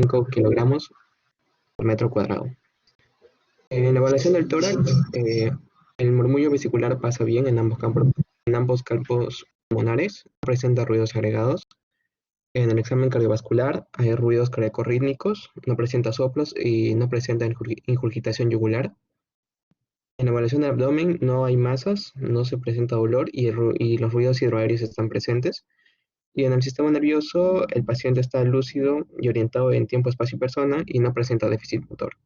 5 kilogramos por metro cuadrado. En la evaluación del tórax, el murmullo vesicular pasa bien en ambos campos pulmonares, no presenta ruidos agregados. En el examen cardiovascular hay ruidos cardíacos no presenta soplos y no presenta ingurgitación yugular. En la evaluación del abdomen no hay masas, no se presenta dolor y los ruidos hidroaéreos están presentes. Y en el sistema nervioso, el paciente está lúcido y orientado en tiempo, espacio y persona y no presenta déficit motor.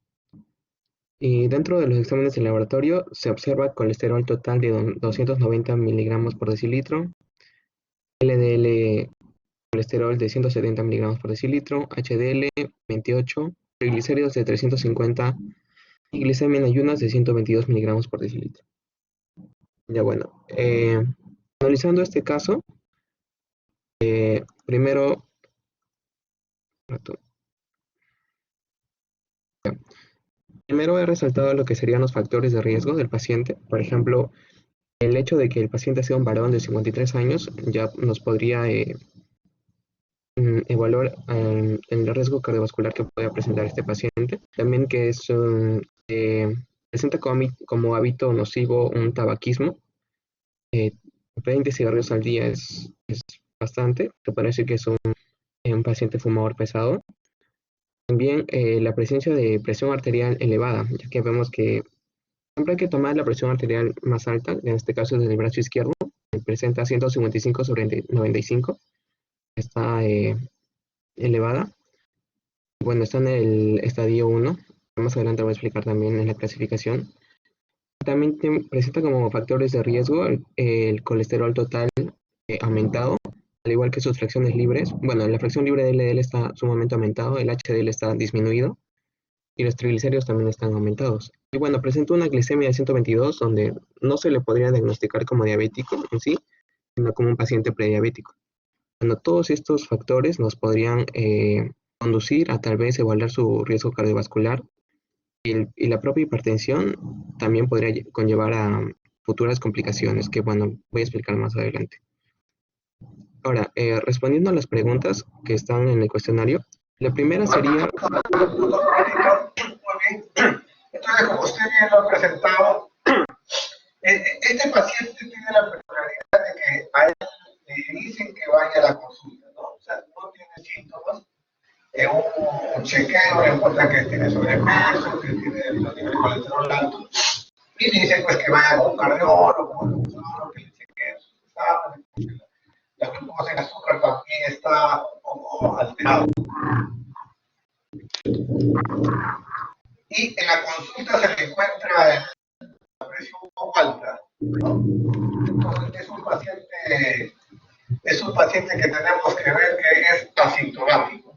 Y dentro de los exámenes de laboratorio se observa colesterol total de 290 miligramos por decilitro, LDL colesterol de 170 miligramos por decilitro, HDL 28, triglicéridos de 350 y glicemia en ayunas de 122 miligramos por decilitro. Ya bueno, analizando este caso, primero, primero he resaltado lo que serían los factores de riesgo del paciente. Por ejemplo, el hecho de que el paciente sea un varón de 53 años ya nos podría evaluar el riesgo cardiovascular que pueda presentar este paciente. También que presenta como hábito nocivo un tabaquismo. 20 cigarrillos al día es bastante. Se puede decir que es un paciente fumador pesado. También la presencia de presión arterial elevada, ya que vemos que siempre hay que tomar la presión arterial más alta, en este caso desde el brazo izquierdo, presenta 155 sobre 95, está elevada. Bueno, está en el estadio 1, más adelante voy a explicar también en la clasificación. También presenta como factores de riesgo el colesterol total aumentado, al igual que sus fracciones libres. Bueno, la fracción libre de LDL está sumamente aumentado, el HDL está disminuido y los triglicéridos también están aumentados. Y bueno, presenta una glicemia de 122, donde no se le podría diagnosticar como diabético en sí, sino como un paciente prediabético. Bueno, todos estos factores nos podrían conducir a tal vez evaluar su riesgo cardiovascular y la propia hipertensión también podría conllevar a futuras complicaciones que, bueno, voy a explicar más adelante. Ahora, respondiendo a las preguntas que están en el cuestionario, la primera sería... Muy bien. Entonces, como usted bien lo ha presentado, este paciente tiene la peculiaridad de que a él le dicen que vaya a la consulta, ¿no? O sea, no tiene síntomas. En un chequeo le encuentran que tiene sobrepeso, que tiene el nivel de colesterol alto, y le dicen pues que vaya con un cardiólogo, que le chequee sus exámenes, la glucosa y el azúcar también está un poco alterado. Y en la consulta se le encuentra la presión un poco alta, ¿no? Entonces es un paciente que tenemos que ver que es asintomático.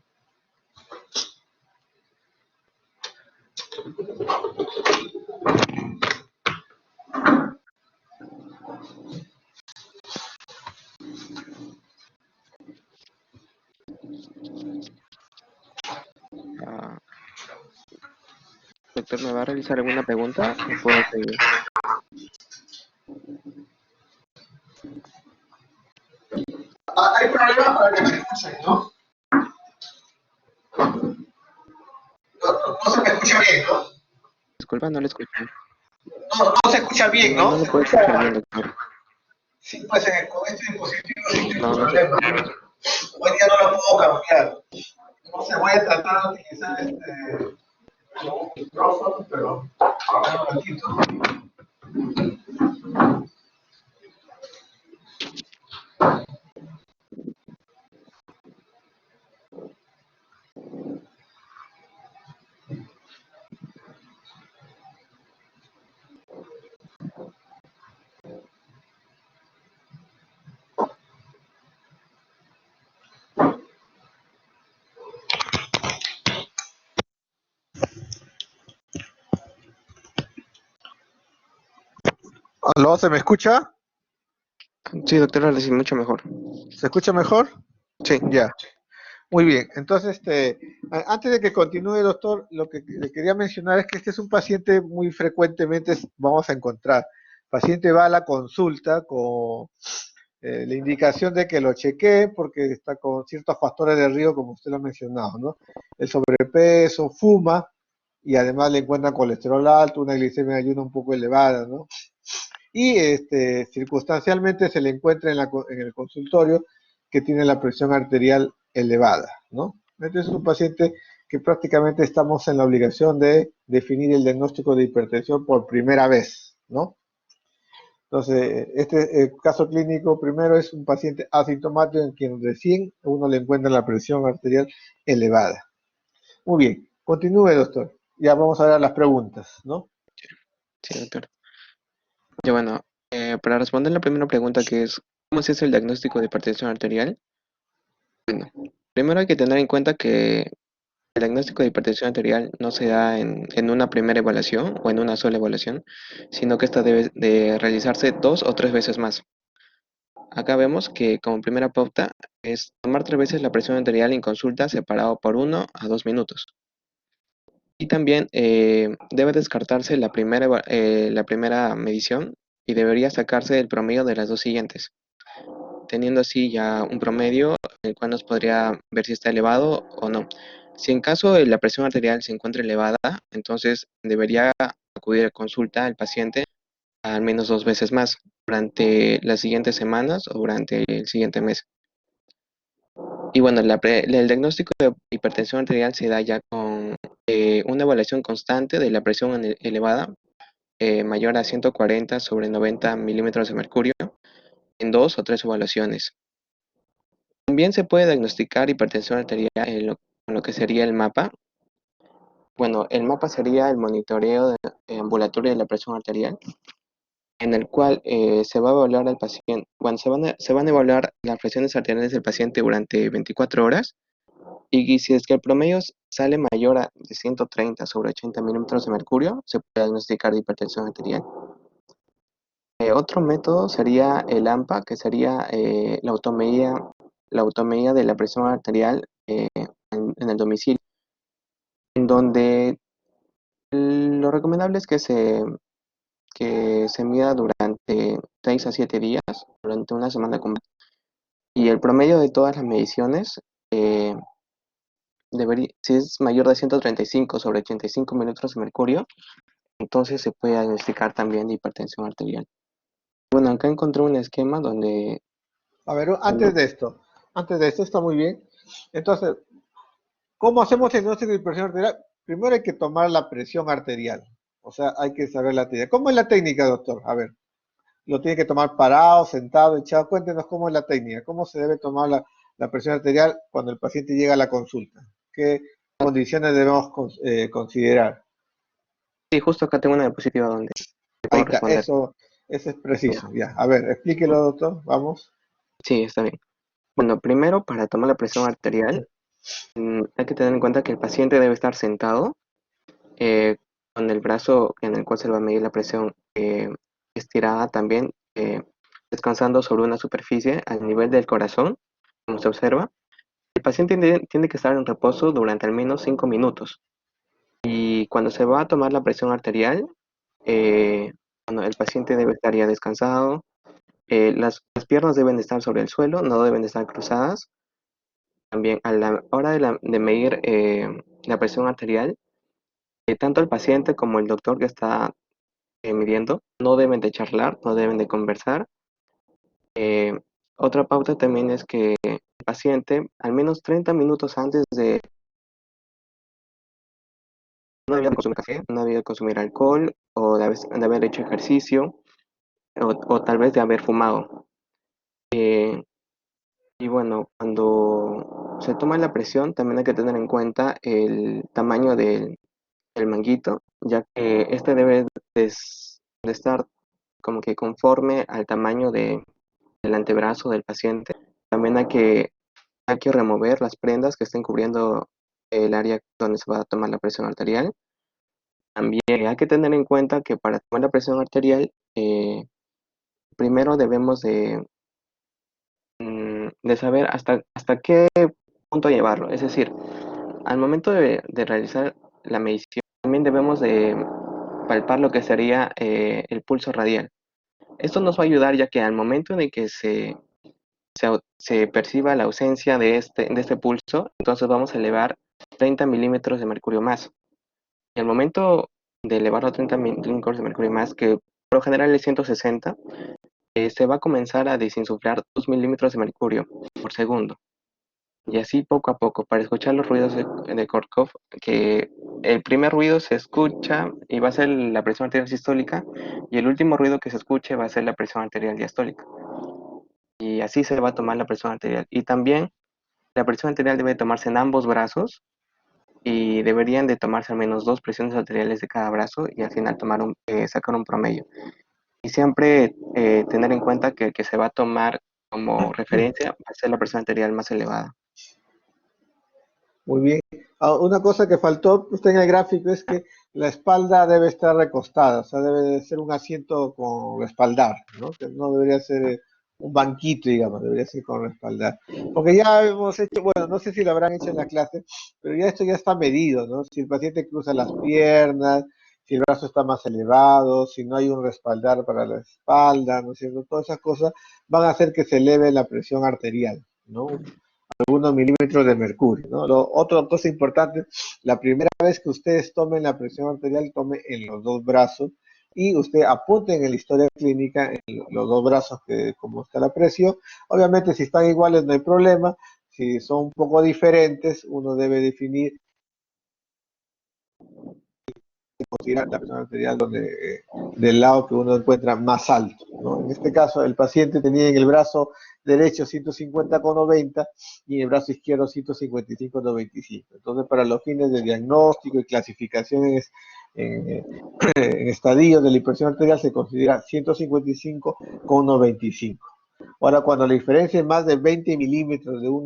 Doctor, ¿me va a realizar alguna pregunta o puedo seguir? Hay problemas para que me escuchen, ¿no? No se me escucha bien, ¿no? Disculpa, no le escuché. No se escucha bien, ¿no? No lo puedo escuchar bien, doctor. Sí, pues con este dispositivo sí tengo No, un problema. Hoy día no lo puedo cambiar. Entonces voy a tratar de utilizar un micrófono, pero a ver un ratito. ¿Aló? ¿Se me escucha? Sí, doctor, ahora sí, mucho mejor. ¿Se escucha mejor? Sí. Ya. Muy bien. Entonces, antes de que continúe, doctor, lo que le quería mencionar es que este es un paciente muy frecuentemente vamos a encontrar. El paciente va a la consulta con la indicación de que lo chequee porque está con ciertos factores de riesgo, como usted lo ha mencionado, ¿no? El sobrepeso, fuma y además le encuentran colesterol alto, una glicemia de ayuno un poco elevada, ¿no? Y circunstancialmente se le encuentra en el consultorio que tiene la presión arterial elevada, ¿no? Entonces es un paciente que prácticamente estamos en la obligación de definir el diagnóstico de hipertensión por primera vez, ¿no? Entonces, este caso clínico primero es un paciente asintomático en quien recién uno le encuentra la presión arterial elevada. Muy bien, continúe, doctor. Ya vamos a ver las preguntas, ¿no? Sí, doctor. Y bueno, para responder la primera pregunta que es, ¿cómo se hace el diagnóstico de hipertensión arterial? Bueno, primero hay que tener en cuenta que el diagnóstico de hipertensión arterial no se da en una primera evaluación o en una sola evaluación, sino que esta debe de realizarse 2 o 3 veces más. Acá vemos que como primera pauta es tomar 3 veces la presión arterial en consulta separado por 1 a 2 minutos. Y también debe descartarse la primera medición y debería sacarse el promedio de las dos siguientes, teniendo así ya un promedio el cual nos podría ver si está elevado o no. Si en caso de la presión arterial se encuentra elevada, entonces debería acudir a consulta el paciente al menos 2 veces más durante las siguientes semanas o durante el siguiente mes. Y bueno, el diagnóstico de hipertensión arterial se da ya con una evaluación constante de la presión elevada mayor a 140/90 milímetros de mercurio en 2 o 3 evaluaciones. También se puede diagnosticar hipertensión arterial con lo que sería el mapa. Bueno, el mapa sería el monitoreo ambulatorio de la presión arterial, en el cual se va a evaluar al paciente, bueno, se van a evaluar las presiones arteriales del paciente durante 24 horas y si es que el promedio sale mayor a de 130/80 milímetros de mercurio, se puede diagnosticar de hipertensión arterial. Otro método sería el AMPA, que sería la automedida de la presión arterial en el domicilio, en donde lo recomendable es que se mida durante 6 a 7 días, durante una semana completa. Y el promedio de todas las mediciones, eh, si es mayor de 135/85 milímetros de mercurio, entonces se puede diagnosticar también de hipertensión arterial. Bueno, acá encontré un esquema donde... A ver, antes de esto está muy bien. Entonces, ¿cómo hacemos el diagnóstico de presión arterial? Primero hay que tomar la presión arterial. O sea, hay que saber la técnica. ¿Cómo es la técnica, doctor? A ver, ¿lo tiene que tomar parado, sentado, echado? Cuéntenos cómo es la técnica. ¿Cómo se debe tomar la presión arterial cuando el paciente llega a la consulta? ¿Qué condiciones debemos considerar? Sí, justo acá tengo una diapositiva donde te Ahí puedo está, responder. eso es preciso. Ya, a ver, explíquelo, doctor. Vamos. Sí, está bien. Bueno, primero, para tomar la presión arterial, hay que tener en cuenta que el paciente debe estar sentado eh, con el brazo en el cual se le va a medir la presión estirada también, descansando sobre una superficie al nivel del corazón, como se observa. El paciente tiene que estar en reposo durante al menos 5 minutos. Y cuando se va a tomar la presión arterial, bueno, el paciente debe estar ya descansado. Las piernas deben estar sobre el suelo, no deben estar cruzadas. También a la hora de medir la presión arterial, tanto el paciente como el doctor que está midiendo no deben de charlar, no deben de conversar. Eh, Otra pauta también es que el paciente, al menos 30 minutos antes de no debía consumir café, no debía consumir alcohol o de haber hecho ejercicio o tal vez de haber fumado. Eh, y bueno, cuando se toma la presión también hay que tener en cuenta el tamaño del manguito, ya que este debe de estar como que conforme al tamaño del antebrazo del paciente. También hay que remover las prendas que estén cubriendo el área donde se va a tomar la presión arterial. También hay que tener en cuenta que para tomar la presión arterial, primero debemos de saber hasta qué punto llevarlo. Es decir, al momento de realizar la medición, también debemos de palpar lo que sería el pulso radial. Esto nos va a ayudar ya que al momento en el que se perciba la ausencia de este pulso, entonces vamos a elevar 30 milímetros de mercurio más. En el momento de elevarlo a 30 milímetros de mercurio más, que por lo general es 160, se va a comenzar a desinsuflar 2 milímetros de mercurio por segundo. Y así poco a poco, para escuchar los ruidos de Kortkopf, que el primer ruido se escucha y va a ser la presión arterial sistólica, y el último ruido que se escuche va a ser la presión arterial diastólica. Y así se va a tomar la presión arterial. Y también la presión arterial debe tomarse en ambos brazos y deberían de tomarse al menos dos presiones arteriales de cada brazo y al final sacar un promedio. Y siempre tener en cuenta que el que se va a tomar como referencia va a ser la presión arterial más elevada. Muy bien. Una cosa que faltó usted en el gráfico es que la espalda debe estar recostada, o sea, debe de ser un asiento con respaldar, ¿no? Que no debería ser un banquito, digamos, debería ser con respaldar. Porque ya hemos hecho, bueno, no sé si lo habrán hecho en la clase, pero ya esto ya está medido, ¿no? Si el paciente cruza las piernas, si el brazo está más elevado, si no hay un respaldar para la espalda, ¿no es cierto? Todas esas cosas van a hacer que se eleve la presión arterial, ¿no? Algunos milímetros de mercurio, ¿no? Otra cosa importante, la primera vez que ustedes tomen la presión arterial, tome en los dos brazos y usted apunte en la historia clínica en los dos brazos que como está la presión. Obviamente si están iguales no hay problema, si son un poco diferentes uno debe definir tirar la presión arterial del lado que uno encuentra más alto, ¿no? En este caso, el paciente tenía en el brazo derecho 150,90 y en el brazo izquierdo 155,95. Entonces, para los fines de diagnóstico y clasificación en estadios de la hipertensión arterial se considera 155,95. Ahora, cuando la diferencia es más de 20 milímetros de un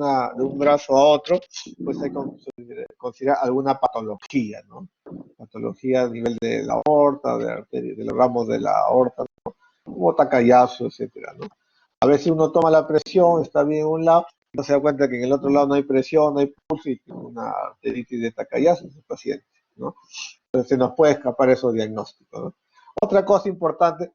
brazo a otro, pues hay que considerar alguna patología, ¿no? Patología a nivel de la aorta, de los ramos de la aorta, ¿no? Como Takayasu, etcétera, ¿no? A veces uno toma la presión, está bien en un lado, no se da cuenta que en el otro lado no hay presión, no hay pulso y tiene una arteritis de Takayasu ese paciente, ¿no? Entonces se nos puede escapar esos diagnósticos, ¿no? Otra cosa importante,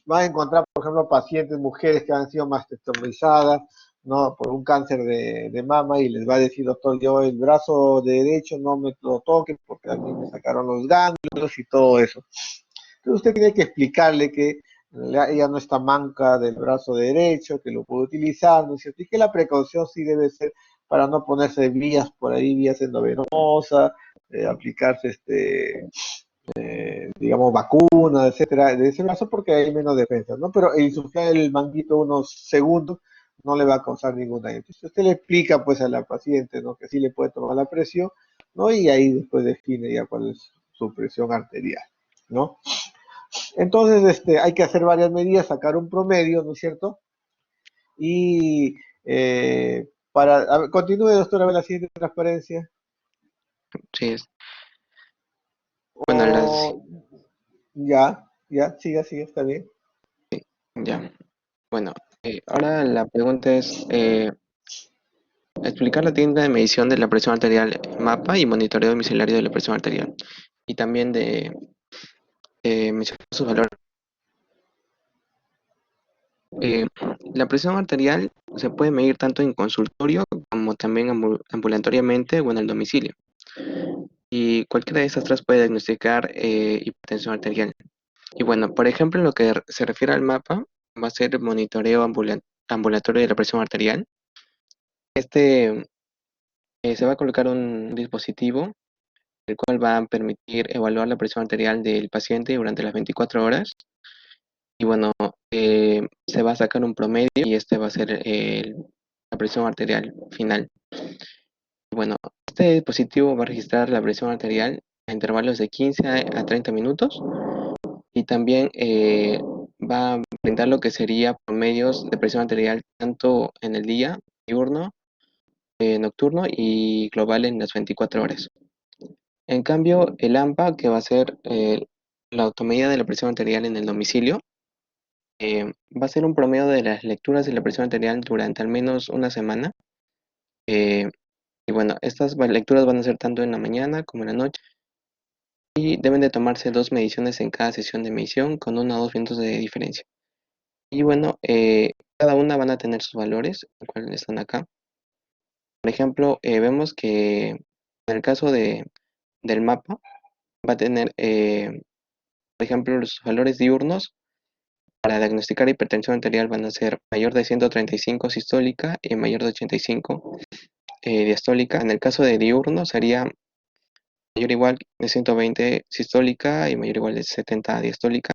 van a encontrar, por ejemplo, pacientes, mujeres que han sido mastectomizadas, ¿no? Por un cáncer de mama y les va a decir, doctor, yo el brazo derecho no me lo toque porque a mí me sacaron los ganglios y todo eso. Entonces usted tiene que explicarle que ella no está manca del brazo derecho, que lo puede utilizar, ¿no es cierto? Y que la precaución sí debe ser para no ponerse vías por ahí, vías endovenosas, aplicarse digamos, vacunas, etcétera, de ese brazo porque hay menos defensa, ¿no? Pero el insuflar el manguito unos segundos no le va a causar ningún daño. Entonces usted le explica pues a la paciente, ¿no? Que sí le puede tomar la presión, ¿no? Y ahí después define ya cuál es su presión arterial, ¿no? Entonces, hay que hacer varias medidas, sacar un promedio, ¿no es cierto? Y continúe, doctora, a ver la siguiente transparencia. Sí, bueno, O ya, siga, está bien. ya. Bueno, ahora la pregunta es explicar la técnica de medición de la presión arterial MAPA y monitoreo domiciliario de la presión arterial. Y también de mencionar sus valores. Eh, la presión arterial se puede medir tanto en consultorio como también ambulatoriamente o en el domicilio. Y cualquiera de estas tres puede diagnosticar hipertensión arterial. Y bueno, por ejemplo, en lo que se refiere al MAPA, va a ser monitoreo ambulatorio de la presión arterial. Este se va a colocar un dispositivo el cual va a permitir evaluar la presión arterial del paciente durante las 24 horas. Y bueno, se va a sacar un promedio y este va a ser la presión arterial final. Y bueno, este dispositivo va a registrar la presión arterial a intervalos de 15 a 30 minutos y también va a brindar lo que sería promedios de presión arterial tanto en el día, diurno, nocturno y global en las 24 horas. En cambio, el AMPA, que va a ser la automedida de la presión arterial en el domicilio, va a ser un promedio de las lecturas de la presión arterial durante al menos una semana. eh, y bueno, estas lecturas van a ser tanto en la mañana como en la noche y deben de tomarse dos mediciones en cada sesión de medición con 1 o 2 minutos de diferencia. Y bueno, Cada una van a tener sus valores, los cuales están acá. Por ejemplo, vemos que en el caso del mapa va a tener, por ejemplo, los valores diurnos para diagnosticar hipertensión arterial van a ser mayor de 135 sistólica y mayor de 85 diastólica. En el caso de diurno sería mayor o igual de 120 sistólica y mayor o igual de 70 diastólica.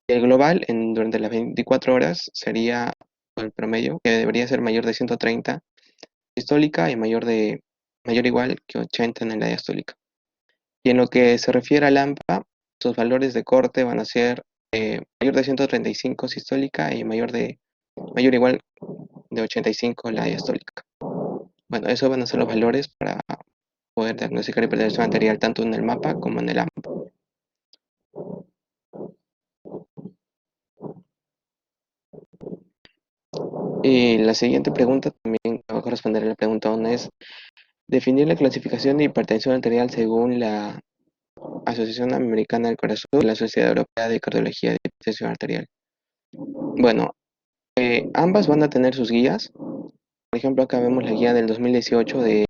El global durante las 24 horas sería el promedio, que debería ser mayor de 130 sistólica y mayor o igual que 80 en la diastólica. Y en lo que se refiere al AMPA, sus valores de corte van a ser mayor de 135 sistólica y mayor o igual de 85 la diastólica. Bueno, esos van a ser los valores para poder diagnosticar hipertensión arterial tanto en el mapa como en el AMPA. Y la siguiente pregunta también va a corresponder a la pregunta 1 es definir la clasificación de hipertensión arterial según la Asociación Americana del Corazón y la Sociedad Europea de Cardiología de Hipertensión Arterial. Bueno, ambas van a tener sus guías. Por ejemplo, acá vemos la guía del 2018 de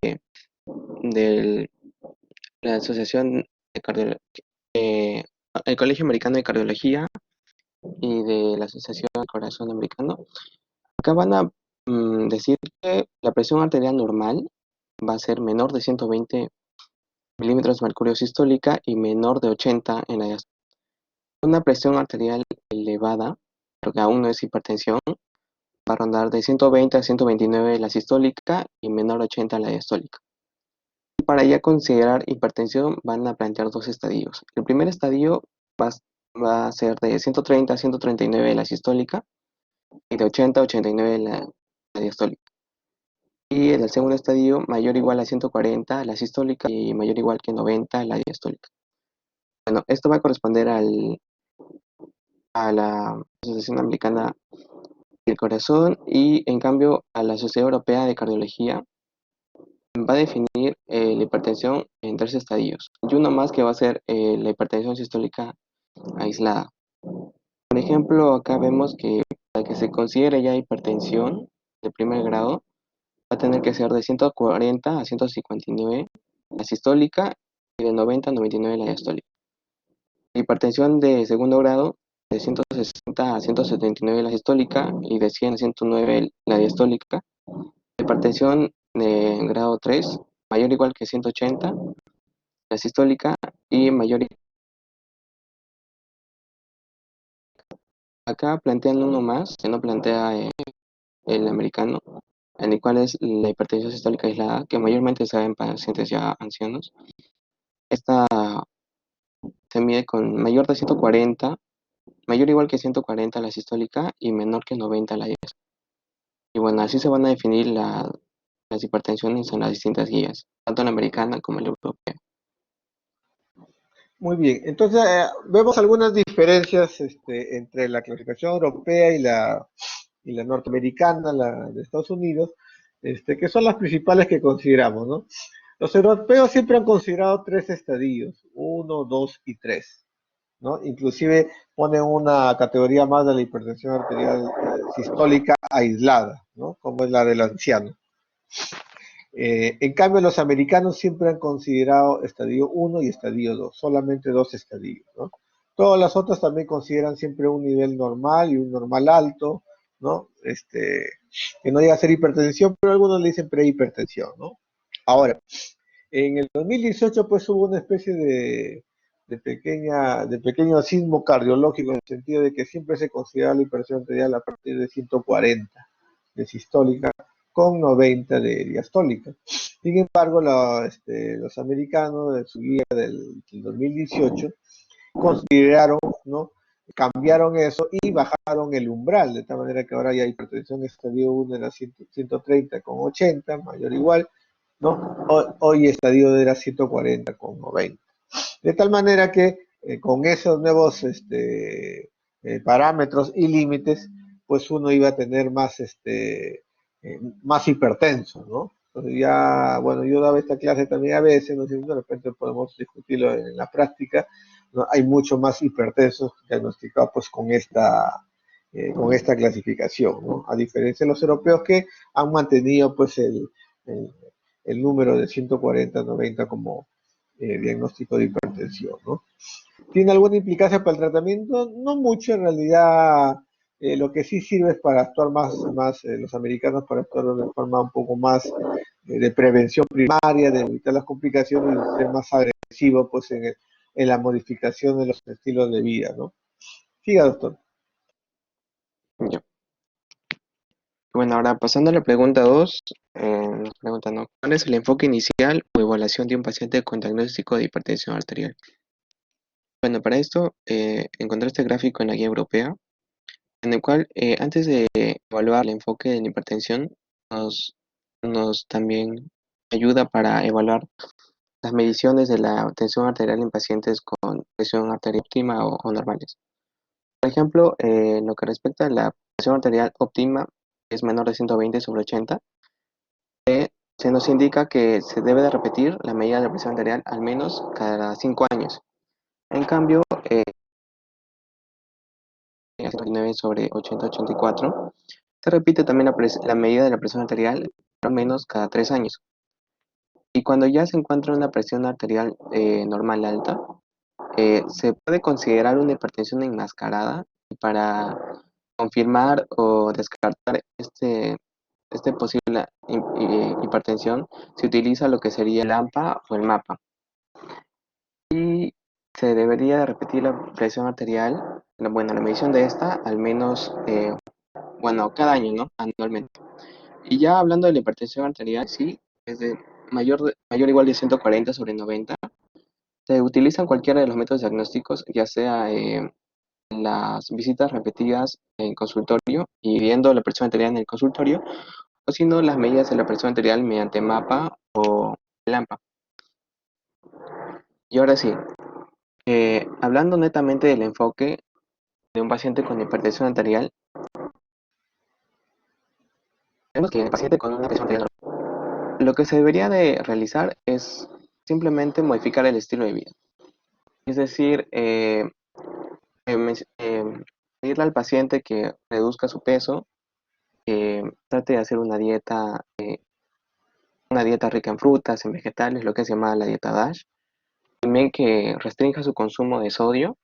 la Asociación de Cardiología, el Colegio Americano de Cardiología y de la Asociación del Corazón Americano. Acá van a decir que la presión arterial normal va a ser menor de 120 milímetros de mercurio sistólica y menor de 80 en la diastólica. Una presión arterial elevada, porque aún no es hipertensión, va a rondar de 120 a 129 la sistólica y menor a 80 la diastólica. Y para ya considerar hipertensión van a plantear dos estadios. El primer estadio va a ser de 130 a 139 la sistólica y de 80 a 89 la diastólica. Y en el segundo estadio, mayor o igual a 140 la sistólica y mayor o igual que 90 la diastólica. Bueno, esto va a corresponder a la Asociación Americana del Corazón y en cambio a la Sociedad Europea de Cardiología va a definir la hipertensión en tres estadios y uno más que va a ser la hipertensión sistólica aislada. Por ejemplo, acá vemos que para que se considere ya hipertensión de primer grado va a tener que ser de 140 a 159 la sistólica y de 90 a 99 la diastólica. Hipertensión de segundo grado de 160 a 179 la sistólica y de 100 a 109 la diastólica. Hipertensión de grado 3, mayor o igual que 180 la sistólica y mayor. Acá plantean uno más que no plantea el americano, en el cual es la hipertensión sistólica aislada, que mayormente se da en pacientes ya ancianos. Esta se mide con mayor de 140, mayor o igual que 140 la sistólica y menor que 90 la diastólica. Y bueno, así se van a definir las hipertensiones en las distintas guías, tanto la americana como la europea. Muy bien, entonces vemos algunas diferencias entre la clasificación europea y la norteamericana, la de Estados Unidos, que son las principales que consideramos, ¿no? Los europeos siempre han considerado tres estadios, 1, 2 y 3, ¿no? Inclusive ponen una categoría más de la hipertensión arterial sistólica aislada, ¿no? Como es la del anciano. En cambio, los americanos siempre han considerado estadio 1 y estadio 2, solamente dos estadios, ¿no? Todas las otras también consideran siempre un nivel normal y un normal alto, ¿no? Que no llega a ser hipertensión, pero algunos le dicen prehipertensión, ¿no? Ahora, en el 2018 pues hubo una especie de pequeño sismo cardiológico en el sentido de que siempre se considera la hipertensión arterial a partir de 140 de sistólica con 90 de diastólica. Sin embargo, los americanos en su guía del 2018 consideraron, ¿no? Cambiaron eso y bajaron el umbral, de tal manera que ahora ya hipertensión estadio 1 era 130 con 80, mayor o igual, ¿no? Hoy estadio era 140 con 90. De tal manera que con esos nuevos parámetros y límites, pues uno iba a tener más hipertenso, ¿no? Entonces ya, bueno, yo daba esta clase también a veces, no sé si de repente podemos discutirlo en la práctica, ¿no? Hay mucho más hipertensos diagnosticados pues con con esta clasificación, ¿no? A diferencia de los europeos que han mantenido pues el, el número de 140-90 como diagnóstico de hipertensión, ¿no? ¿Tiene alguna implicancia para el tratamiento? No mucho, en realidad. Lo que sí sirve es para actuar los americanos para actuar de forma un poco más de prevención primaria, de evitar las complicaciones y ser más agresivo pues en la modificación de los estilos de vida, ¿no? Siga, doctor. Ya. Bueno, ahora pasando a la pregunta 2, nos preguntan, ¿no? ¿Cuál es el enfoque inicial o evaluación de un paciente con diagnóstico de hipertensión arterial? Bueno, para esto encontré este gráfico en la guía europea, en el cual antes de evaluar el enfoque de la hipertensión, nos también ayuda para evaluar las mediciones de la tensión arterial en pacientes con presión arterial óptima o normales. Por ejemplo, en lo que respecta a la presión arterial óptima, es menor de 120/80, se nos indica que se debe de repetir la medida de la presión arterial al menos cada 5 años. En cambio, 109/80-84, se repite también la medida de la presión arterial al menos cada 3 años. Y cuando ya se encuentra una presión arterial normal alta, se puede considerar una hipertensión enmascarada. Y para confirmar o descartar este posible hipertensión, se utiliza lo que sería el AMPA o el MAPA. Y se debería de repetir la presión arterial, la medición de esta, al menos, cada año, ¿no? Anualmente. Y ya hablando de la hipertensión arterial, sí, es de mayor o igual de 140/90. Se utilizan cualquiera de los métodos diagnósticos, ya sea las visitas repetidas en consultorio y viendo la presión arterial en el consultorio, o si no, las medidas de la presión arterial mediante MAPA o LAMPA. Y ahora sí, hablando netamente del enfoque de un paciente con hipertensión arterial, vemos que el paciente con una presión arterial normal, lo que se debería de realizar es simplemente modificar el estilo de vida. Es decir, pedirle al paciente que reduzca su peso, trate de hacer una dieta rica en frutas, en vegetales, lo que se llama la dieta DASH. También que restrinja su consumo de sodio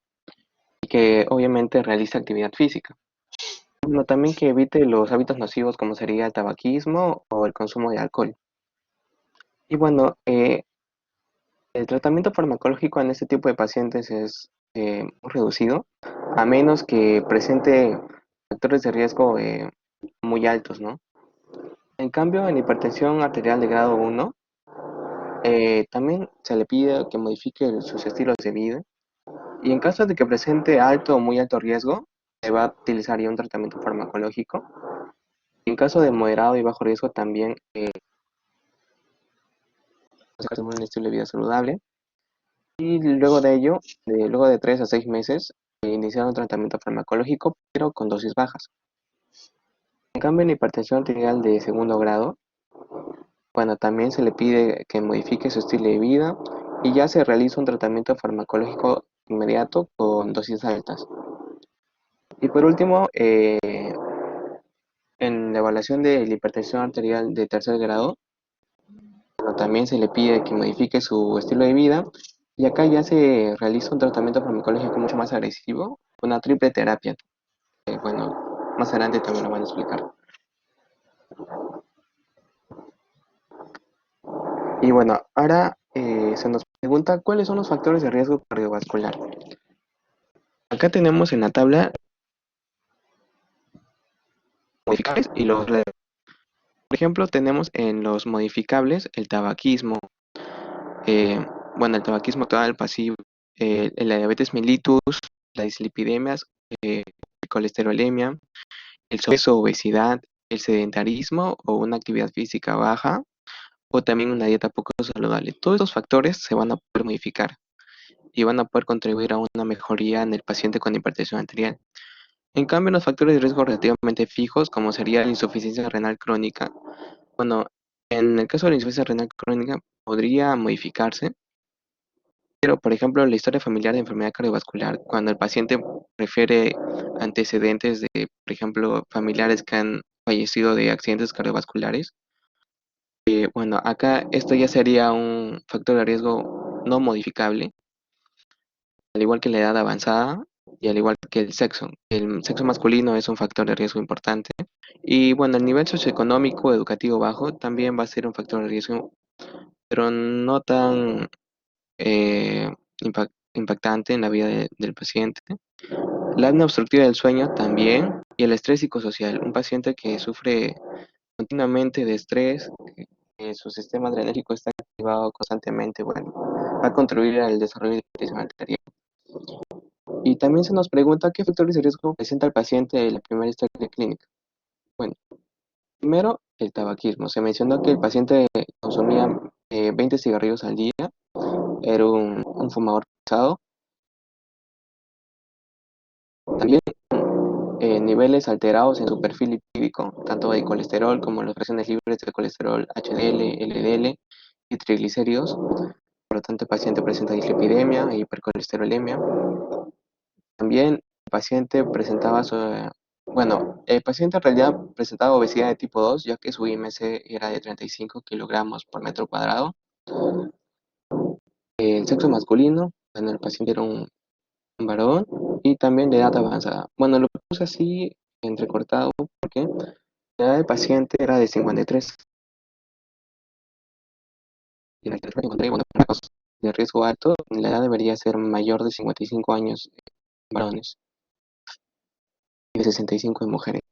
y que obviamente realice actividad física. Bueno, también que evite los hábitos nocivos como sería el tabaquismo o el consumo de alcohol. Y bueno, el tratamiento farmacológico en este tipo de pacientes es muy reducido, a menos que presente factores de riesgo muy altos, ¿no? En cambio, en la hipertensión arterial de grado 1, también se le pide que modifique sus estilos de vida, y en caso de que presente alto o muy alto riesgo, se va a utilizar ya un tratamiento farmacológico. En caso de moderado y bajo riesgo, también un estilo de vida saludable. Y luego de ello, luego de 3 a 6 meses, iniciar un tratamiento farmacológico, pero con dosis bajas. En cambio, en hipertensión arterial de segundo grado, bueno, también se le pide que modifique su estilo de vida y ya se realiza un tratamiento farmacológico inmediato con dosis altas. Y por último, en la evaluación de la hipertensión arterial de tercer grado, bueno, también se le pide que modifique su estilo de vida y acá ya se realiza un tratamiento farmacológico mucho más agresivo, una triple terapia. Bueno, más adelante también lo van a explicar. Y bueno, ahora se nos pregunta cuáles son los factores de riesgo cardiovascular. Acá tenemos en la tabla modificables y los leves. Por ejemplo, tenemos en los modificables el tabaquismo, el tabaquismo total, pasivo, la diabetes mellitus, las dislipidemias, colesterolemia, el sobrepeso, obesidad, el sedentarismo o una actividad física baja, o también una dieta poco saludable. Todos estos factores se van a poder modificar y van a poder contribuir a una mejoría en el paciente con hipertensión arterial. En cambio, los factores de riesgo relativamente fijos, como sería la insuficiencia renal crónica, bueno, en el caso de la insuficiencia renal crónica podría modificarse Pero, por ejemplo, la historia familiar de enfermedad cardiovascular, cuando el paciente refiere antecedentes de, por ejemplo, familiares que han fallecido de accidentes cardiovasculares, bueno, acá esto ya sería un factor de riesgo no modificable, al igual que la edad avanzada y al igual que el sexo. El sexo masculino es un factor de riesgo importante. Y bueno, el nivel socioeconómico educativo bajo también va a ser un factor de riesgo, pero no tan eh, impactante en la vida del paciente. La apnea obstructiva del sueño también, y el estrés psicosocial. Un paciente que sufre continuamente de estrés, que su sistema adrenérgico está activado constantemente, bueno, va a contribuir al desarrollo de hipertensión arterial. Y también se nos pregunta qué factores de riesgo presenta el paciente en la primera historia clínica. Bueno, primero, el tabaquismo. Se mencionó que el paciente consumía 20 cigarrillos al día, era un fumador pesado. También niveles alterados en su perfil lipídico, tanto de colesterol como las presiones libres de colesterol HDL, LDL y triglicéridos. Por lo tanto, el paciente presenta dislipidemia e hipercolesterolemia. También el paciente presentaba bueno, el paciente en realidad presentaba obesidad de tipo 2, ya que su IMC era de 35 kilogramos por metro cuadrado. El sexo masculino, bueno, el paciente era un varón y también de edad avanzada. Bueno, lo puse así entrecortado porque la edad del paciente era de 53. Y en el tercer encontré, bueno, para casos de riesgo alto, la edad debería ser mayor de 55 años en varones y de 65 en mujeres.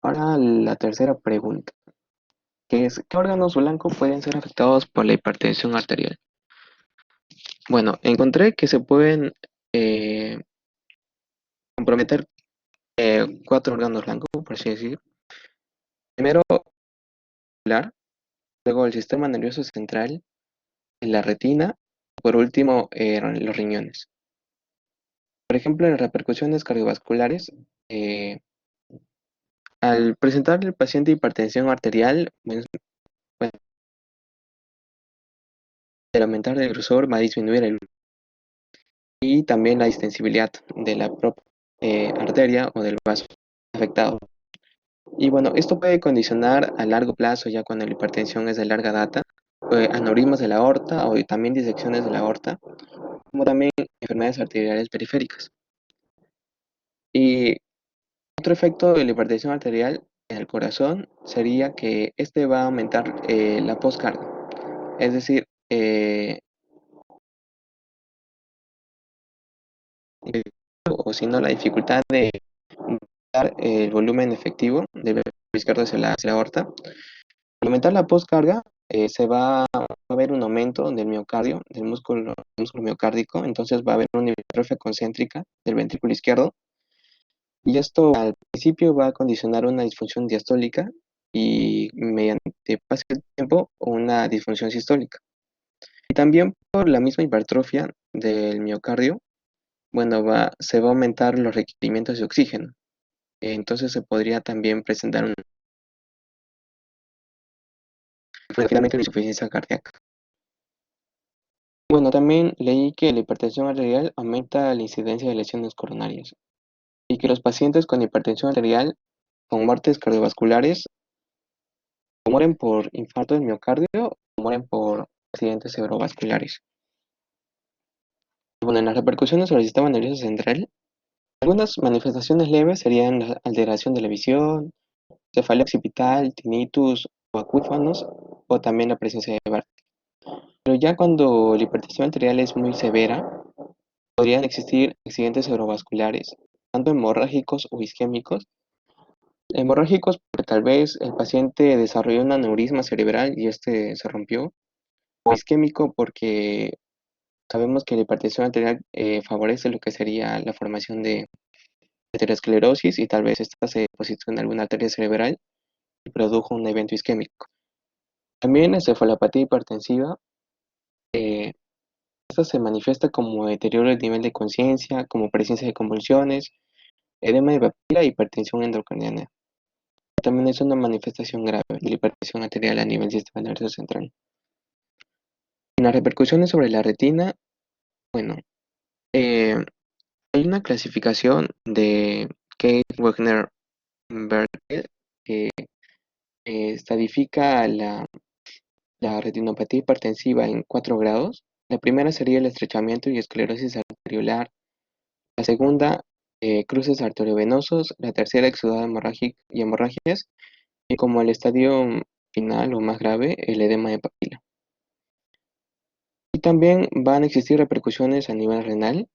Ahora la tercera pregunta, que es, ¿qué órganos blancos pueden ser afectados por la hipertensión arterial? Bueno, encontré que se pueden eh, comprometer cuatro órganos blancos, por así decir. Primero, ocular, luego el sistema nervioso central, la retina, por último, los riñones. Por ejemplo, en repercusiones cardiovasculares, al presentar el paciente hipertensión arterial, pues, bueno, el aumentar el grosor va a disminuir y también la distensibilidad de la propia arteria o del vaso afectado. Y bueno, esto puede condicionar a largo plazo, ya cuando la hipertensión es de larga data, aneurismas de la aorta o también disecciones de la aorta, como también enfermedades arteriales periféricas. Y otro efecto de la hipertensión arterial en el corazón sería que este va a aumentar la postcarga, es decir, o si no, la dificultad de aumentar el volumen efectivo del vértigo izquierdo hacia la aorta. Al aumentar la postcarga, va a haber un aumento del miocardio, del músculo miocárdico, entonces va a haber una hipertrofia concéntrica del ventrículo izquierdo, y esto al principio va a condicionar una disfunción diastólica y mediante pase el tiempo una disfunción sistólica. Y también por la misma hipertrofia del miocardio, bueno, se va a aumentar los requerimientos de oxígeno. Entonces se podría también presentar finalmente una insuficiencia cardíaca. Bueno, también leí que la hipertensión arterial aumenta la incidencia de lesiones coronarias y que los pacientes con hipertensión arterial con muertes cardiovasculares o mueren por infarto del miocardio o mueren por accidentes cerebrovasculares. Bueno, en las repercusiones sobre el sistema nervioso central, algunas manifestaciones leves serían la alteración de la visión, cefalea occipital, tinnitus o acúfanos, o también la presencia de vértigo. Pero ya cuando la hipertensión arterial es muy severa, podrían existir accidentes cerebrovasculares, tanto hemorrágicos o isquémicos. Hemorrágicos porque tal vez el paciente desarrolló un aneurisma cerebral y este se rompió, o isquémico porque sabemos que la hipertensión arterial favorece lo que sería la formación de aterosclerosis y tal vez esta se depositó en alguna arteria cerebral y produjo un evento isquémico. También la encefalopatía hipertensiva, eh, esta se manifiesta como deterioro del nivel de conciencia, como presencia de convulsiones, edema de papila e hipertensión endocrinal. también es una manifestación grave de la hipertensión arterial a nivel sistema nervioso central. En las repercusiones sobre la retina, bueno, eh, hay una clasificación de Keith Wagner Berkel que estadifica la retinopatía hipertensiva en 4 grados. La primera sería el estrechamiento y esclerosis arteriolar. La segunda, cruces arteriovenosos. La tercera, exudado y hemorragias. Y como el estadio final o más grave, el edema de papila. Y también van a existir repercusiones a nivel renal.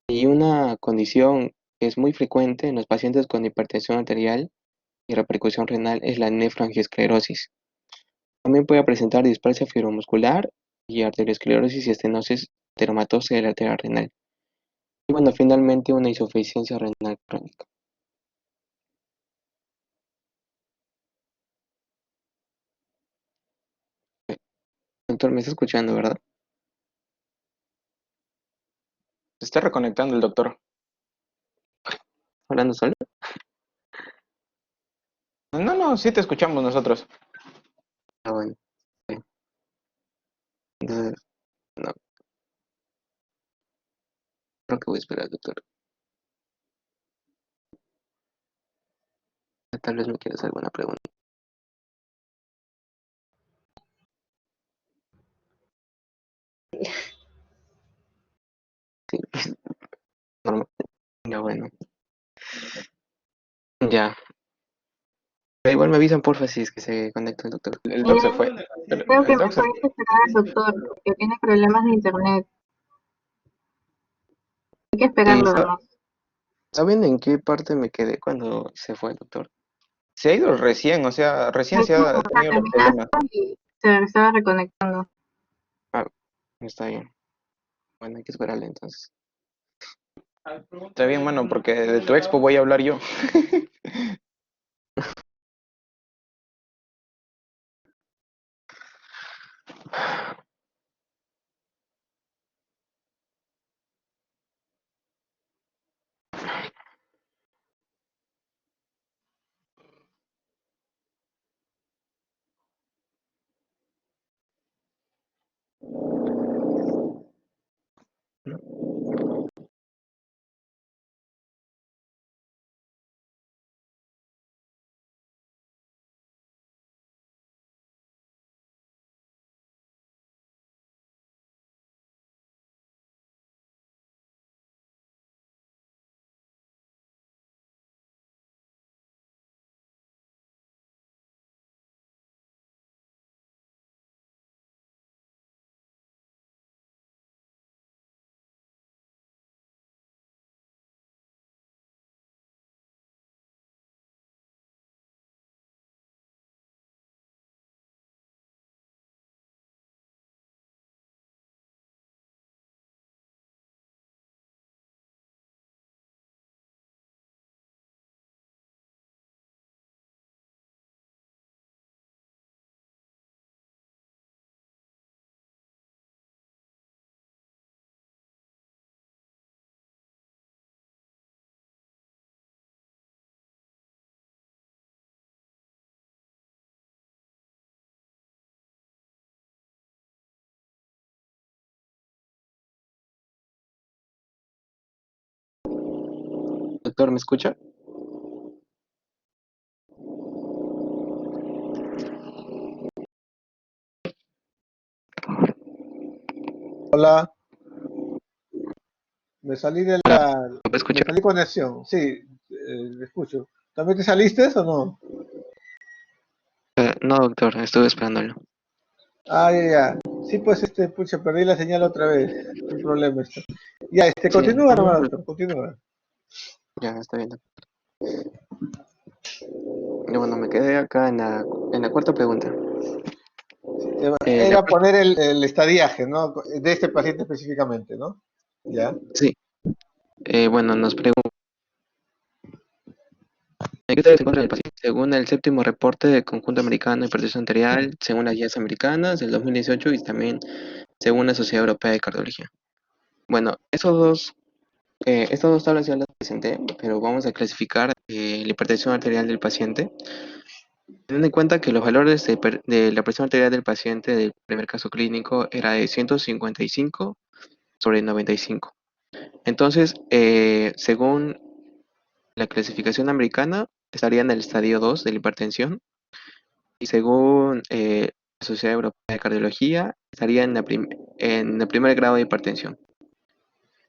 Y una condición que es muy frecuente en los pacientes con hipertensión arterial y repercusión renal es la nefroangiosclerosis. También puede presentar displasia fibromuscular y arteriosclerosis y estenosis ateromatosa de la arteria renal. Y bueno, finalmente una insuficiencia renal crónica. Doctor, me está escuchando, ¿verdad? Se está reconectando el doctor. ¿Hablando solo? No, no, sí te escuchamos nosotros. Ah, bueno. Sí. Entonces, no, creo que voy a esperar, doctor. Tal vez me quieras hacer alguna pregunta. Sí, normal. Ya, bueno. Ya. Pero igual me avisan, porfa, si es que se conecta el doctor. El doc se fue. Creo que El doc se mejor es esperar al doctor, porque tiene problemas de internet. Hay que esperarlo además. ¿Saben en qué parte me quedé cuando se fue el doctor? se ha ido recién, o sea, recién se Recién, ha o sea, tenido los problemas. terminaste y se estaba reconectando. Ah, está bien. Bueno, hay que esperarle entonces. Está bien, mano, porque de tu expo voy a hablar yo. Doctor, ¿me escucha? Hola, me salí de Hola, la, ¿me puede me escuchar? salí conexión, sí, me escucho. ¿También te saliste o no? No, doctor, estuve esperándolo. Ah, ya, ya. Sí, pues pucha, perdí la señal otra vez. Un problema esto. Ya, Sí, continúa no, nomás, no, doctor, continúa. ya está bien, doctor. Y bueno, me quedé acá en la cuarta pregunta. La Era cuarta, poner el estadiaje, ¿no? De este paciente específicamente, ¿no? Ya. sí. Bueno, nos pregunta, ¿en qué estado se encuentra el paciente? Según el séptimo reporte del Conjunto Americano de Hipertensión Arterial, según las guías americanas del 2018 y también según la Sociedad Europea de Cardiología. Bueno, estas dos tablas ya las presenté, pero vamos a clasificar la hipertensión arterial del paciente, teniendo en cuenta que los valores de la presión arterial del paciente del primer caso clínico era de 155 sobre 95. Entonces, según la clasificación americana, estaría en el estadio 2 de la hipertensión y según la Sociedad Europea de Cardiología, estaría en el primer grado de hipertensión.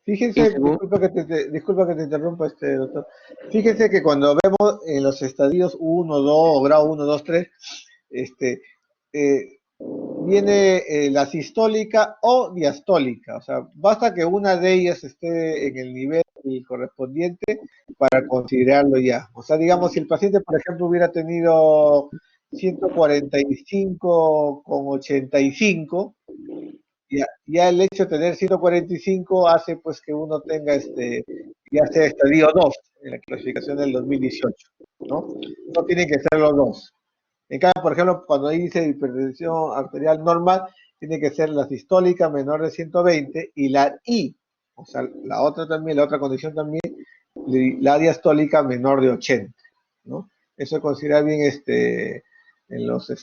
Y Fíjense, según, disculpa que te interrumpa, doctor. Fíjense que cuando vemos en los estadios 1, 2, o grado 1, 2, 3, este, eh, viene la sistólica o diastólica. O sea, basta que una de ellas esté en el nivel correspondiente para considerarlo ya. O sea, digamos, si el paciente, por ejemplo, hubiera tenido 145,85, ya el hecho de tener 145 hace pues que uno tenga ya sea estadio 2 en la clasificación del 2018, ¿no? No tienen que ser los dos. En cambio, por ejemplo, cuando dice hipertensión arterial normal, tiene que ser la sistólica menor de 120 y la I, o sea, la otra condición también, la diastólica menor de 80, ¿no? Eso considera bien en los,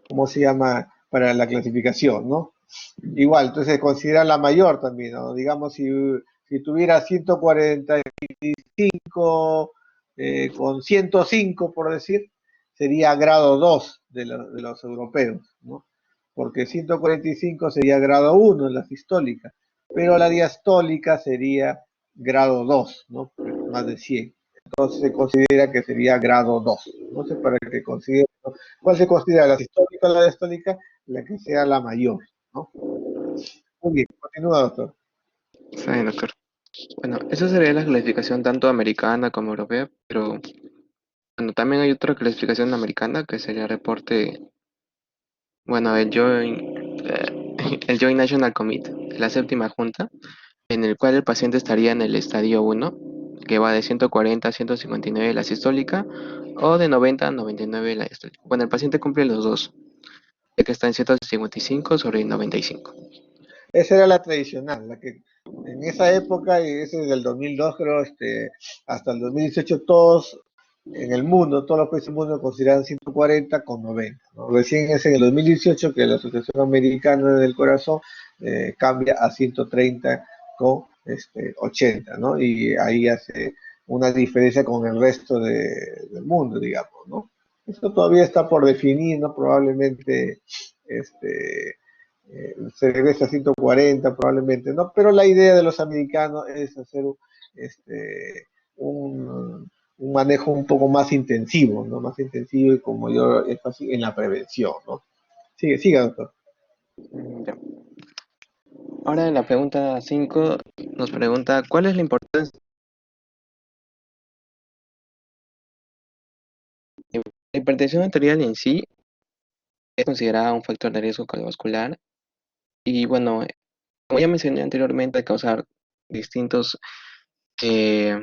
¿cómo se llama? Para la clasificación, ¿no? Igual, entonces considera la mayor también, ¿no? Digamos, si tuviera 145 con 105, por decir, sería grado 2 de los europeos, ¿no? Porque 145 sería grado 1 en la sistólica, pero la diastólica sería grado 2, ¿no? Más de 100. Entonces se considera que sería grado 2. No sé para que considere, ¿no? ¿Cuál se considera, la sistólica o la diastólica? La que sea la mayor, ¿no? Muy bien, continúa, doctor. está bien, doctor. Bueno, esa sería la clasificación tanto americana como europea, pero bueno, también hay otra clasificación americana que sería reporte, bueno, el Joint National Committee, la séptima junta, en el cual el paciente estaría en el estadio 1, que va de 140 a 159 la sistólica, o de 90 a 99 la diastólica. Bueno, el paciente cumple los dos, ya que está en 155 sobre 95. Esa era la tradicional, la que en esa época, y ese es del 2002 creo, hasta el 2018 todos en el mundo, todos los países del mundo consideraban 140 con 90, ¿no? Recién es en el 2018 que la Asociación Americana del Corazón cambia a 130 con 80, ¿no? Y ahí hace una diferencia con el resto del mundo, digamos, ¿no? Esto todavía está por definir, ¿no? Probablemente se regresa a 140 probablemente, ¿no? Pero la idea de los americanos es hacer este, un manejo un poco más intensivo, ¿no? Más intensivo y como yo énfasis en la prevención, ¿no? Siga, doctor. Ya. Ahora en la pregunta 5 nos pregunta, ¿cuál es la importancia? La hipertensión arterial en sí es considerada un factor de riesgo cardiovascular y bueno, como ya mencioné anteriormente, puede causar distintos, eh,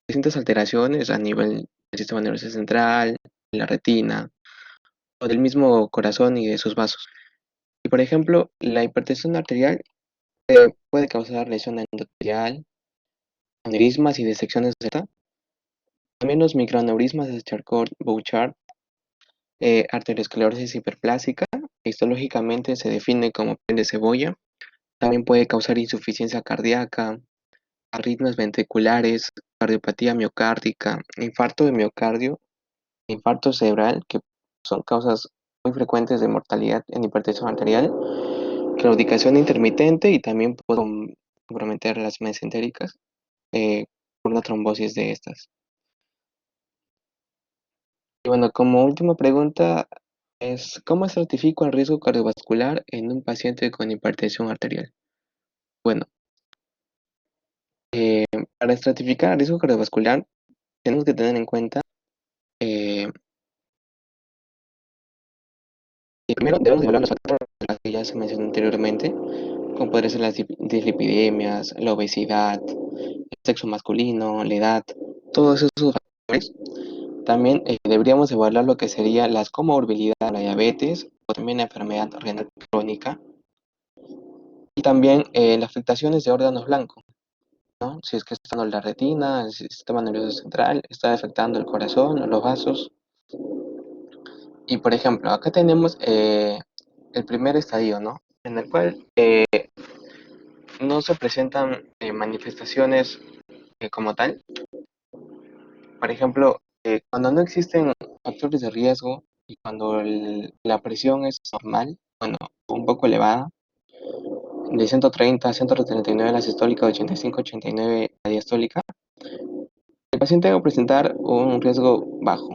distintas alteraciones a nivel del sistema nervioso central, de la retina o del mismo corazón y de sus vasos. Y por ejemplo, la hipertensión arterial puede causar lesión endotelial, aneurismas y disecciones de Z, también los microaneurismas de Charcot-Bouchard, arteriosclerosis hiperplásica, que histológicamente se define como piel de cebolla. También puede causar insuficiencia cardíaca, arritmias ventriculares, cardiopatía miocárdica, infarto de miocardio, infarto cerebral, que son causas muy frecuentes de mortalidad en hipertensión arterial, claudicación intermitente y también puede comprometer las mesentéricas por la trombosis de estas. Y bueno, como última pregunta es, ¿cómo estratifico el riesgo cardiovascular en un paciente con hipertensión arterial? Bueno, para estratificar el riesgo cardiovascular tenemos que tener en cuenta, eh, que primero debemos de evaluar los factores que ya se mencionó anteriormente, como podrían ser las dislipidemias, la obesidad, el sexo masculino, la edad, todos esos factores. También deberíamos evaluar lo que sería las comorbilidades, la diabetes o también la enfermedad renal crónica y también las afectaciones de órganos blancos. ¿no? Si es que está en la retina, el sistema nervioso central, está afectando el corazón o los vasos. Y por ejemplo, acá tenemos el primer estadio, ¿no? En el cual no se presentan manifestaciones como tal. Por ejemplo, cuando no existen factores de riesgo y cuando la presión es normal, bueno, un poco elevada, de 130 a 139 la sistólica, 85 a 89 la diastólica, el paciente va a presentar un riesgo bajo.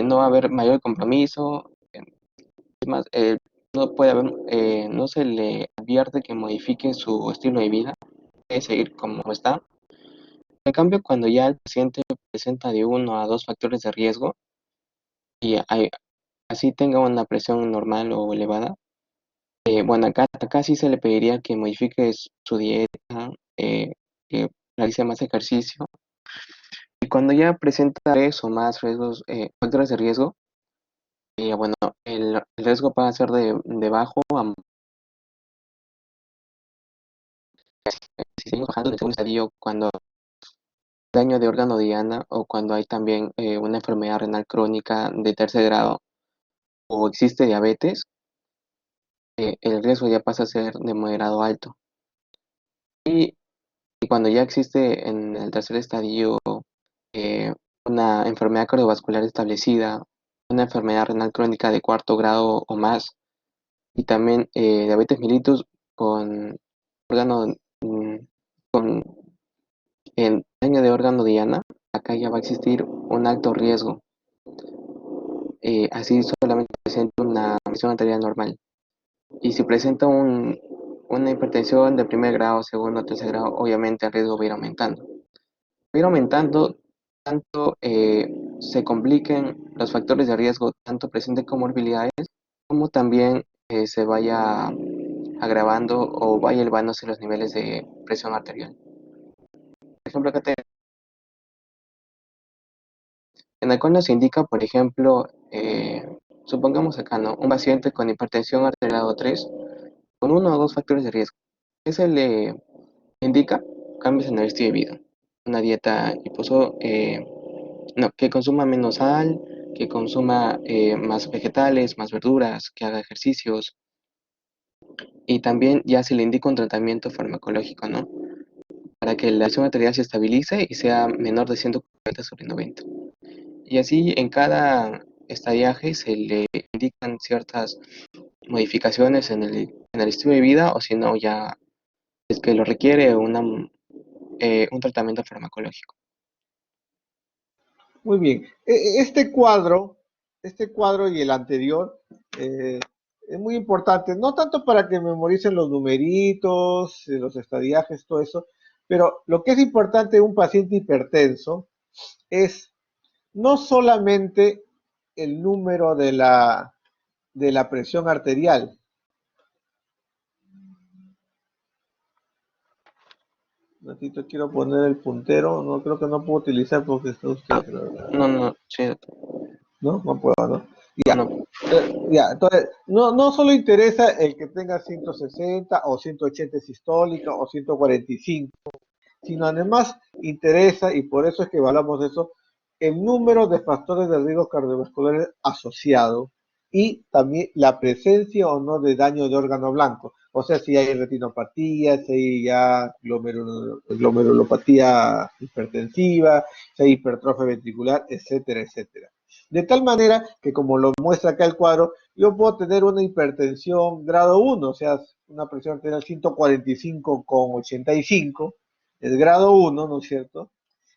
No va a haber mayor compromiso, es más, no puede haber, no se le advierte que modifique su estilo de vida, debe seguir como está. En cambio, cuando ya el paciente presenta de uno a dos factores de riesgo y así tenga una presión normal o elevada, bueno, acá sí se le pediría que modifique su dieta, que realice más ejercicio. Y cuando ya presenta tres o más riesgos, factores de riesgo, bueno, el riesgo va a ser de bajo a si seguimos bajando en el segundo estadio cuando hay daño de órgano diana o cuando hay también una enfermedad renal crónica de tercer grado o existe diabetes, el riesgo ya pasa a ser de moderado a alto. Y, y cuando ya existe en el tercer estadio eh, una enfermedad cardiovascular establecida, una enfermedad renal crónica de cuarto grado o más, y también diabetes mellitus con órgano con daño de órgano diana, acá ya va a existir un alto riesgo. Así solamente presenta una presión arterial normal. Y si presenta una hipertensión de primer grado, segundo o tercer grado, obviamente el riesgo va a ir aumentando. Va a ir aumentando tanto se compliquen los factores de riesgo, tanto presenten comorbilidades, como también se vaya agravando o vaya elevándose los niveles de presión arterial. Por ejemplo, acá en el cual nos indica, por ejemplo, supongamos acá, ¿no? Un paciente con hipertensión arterial grado 3 con uno o dos factores de riesgo. ¿Qué se le indica? Cambios en el estilo de vida. Una dieta no, que consuma menos sal, que consuma más vegetales, más verduras, que haga ejercicios. Y también ya se le indica un tratamiento farmacológico, ¿no? Para que la presión arterial se estabilice y sea menor de 140 sobre 90. Y así en cada estadiaje se le indican ciertas modificaciones en el estilo de vida o si no ya es que lo requiere un tratamiento farmacológico. Muy bien. Este cuadro y el anterior es muy importante, no tanto para que memoricen los numeritos, los estadiajes, todo eso, pero lo que es importante de un paciente hipertenso es no solamente el número de la presión arterial. Un ratito quiero poner el puntero, no creo que no puedo utilizar porque está usted, No, sí, ¿no? No puedo, ¿no? no, Ya, no. ya, entonces, no solo interesa el que tenga 160 o 180 sistólica o 145, sino además interesa, y por eso es que evaluamos eso, el número de factores de riesgo cardiovasculares asociados y también la presencia o no de daño de órgano blanco. O sea, si hay retinopatía, si hay ya glomerulopatía hipertensiva, si hay hipertrofia ventricular, etcétera, etcétera. De tal manera que, como lo muestra acá el cuadro, yo puedo tener una hipertensión grado 1, o sea, una presión arterial 145/85, el grado 1, ¿no es cierto?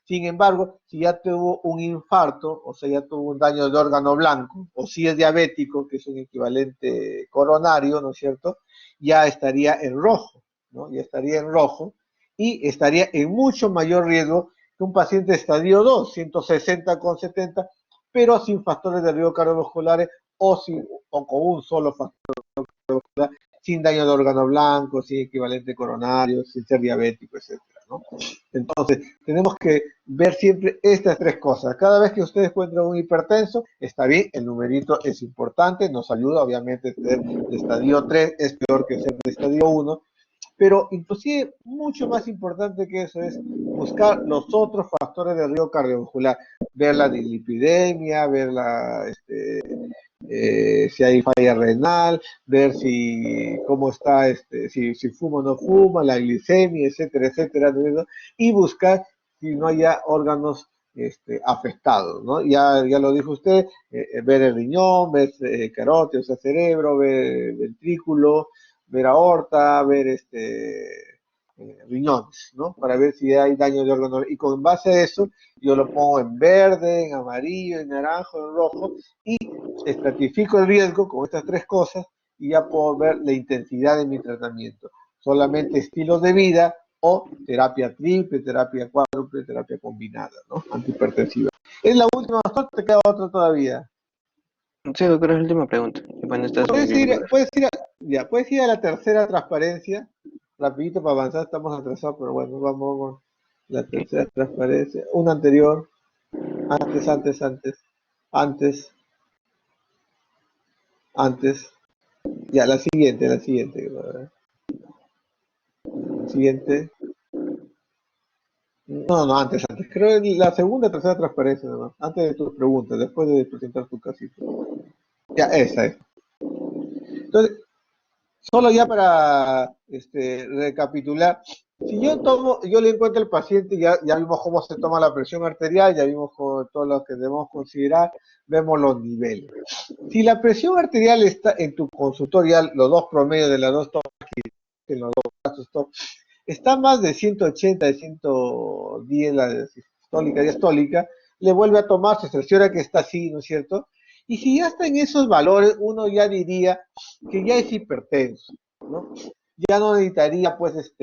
Sin embargo, si ya tuvo un infarto, o sea, ya tuvo un daño de órgano blanco, o si es diabético, que es un equivalente coronario, ¿no es cierto? Ya estaría en rojo, ¿no? Ya estaría en rojo y estaría en mucho mayor riesgo que un paciente de estadio 2, 160/70, pero sin factores de riesgo cardiovasculares o con un solo factor cardiovascular, sin daño de órgano blanco, sin equivalente coronario, sin ser diabético, etcétera, ¿no? Entonces, tenemos que ver siempre estas tres cosas. Cada vez que ustedes encuentran un hipertenso, está bien, el numerito es importante, nos ayuda, obviamente, ser de estadio 3 es peor que ser de estadio 1, Pero inclusive mucho más importante que eso es buscar los otros factores de riesgo cardiovascular, ver la dislipidemia, ver si hay falla renal, ver si cómo está, si fuma o no fuma, la glicemia, etcétera, etcétera, ¿no? Y buscar si no haya órganos afectados, ¿no? Ya lo dijo usted, ver el riñón, ver caróteo, o sea, cerebro, ver ventrículo, ver aorta, ver riñones, ¿no? Para ver si hay daño de órganos. Y con base a eso, yo lo pongo en verde, en amarillo, en naranjo, en rojo, y estratifico el riesgo con estas tres cosas y ya puedo ver la intensidad de mi tratamiento. Solamente estilos de vida o terapia triple, terapia cuádruple, terapia combinada, ¿no? Antihipertensiva. Es la última, doctor, te queda otra todavía. Sí, doctor, es la última pregunta. Y bueno, esta es mi... Puedes ir a la tercera transparencia, rapidito para avanzar, estamos atrasados, pero bueno, vamos. La tercera transparencia, una anterior, antes, ya, la siguiente. La siguiente. No, antes. Creo que la segunda, tercera transparencia, nomás. Antes de tus preguntas, después de presentar tu casito. Ya, esa es. Entonces, solo ya para recapitular, si yo le encuentro al paciente, ya vimos cómo se toma la presión arterial, ya vimos todo lo que debemos considerar, vemos los niveles. Si la presión arterial está en tu consultorio, los dos promedios de las dos tomas, en los dos casos top, está más de 180, de 110 la sistólica, diastólica, le vuelve a tomar, se cerciora que está así, ¿no es cierto? Y si ya está en esos valores, uno ya diría que ya es hipertenso, ¿no? Ya no necesitaría, pues,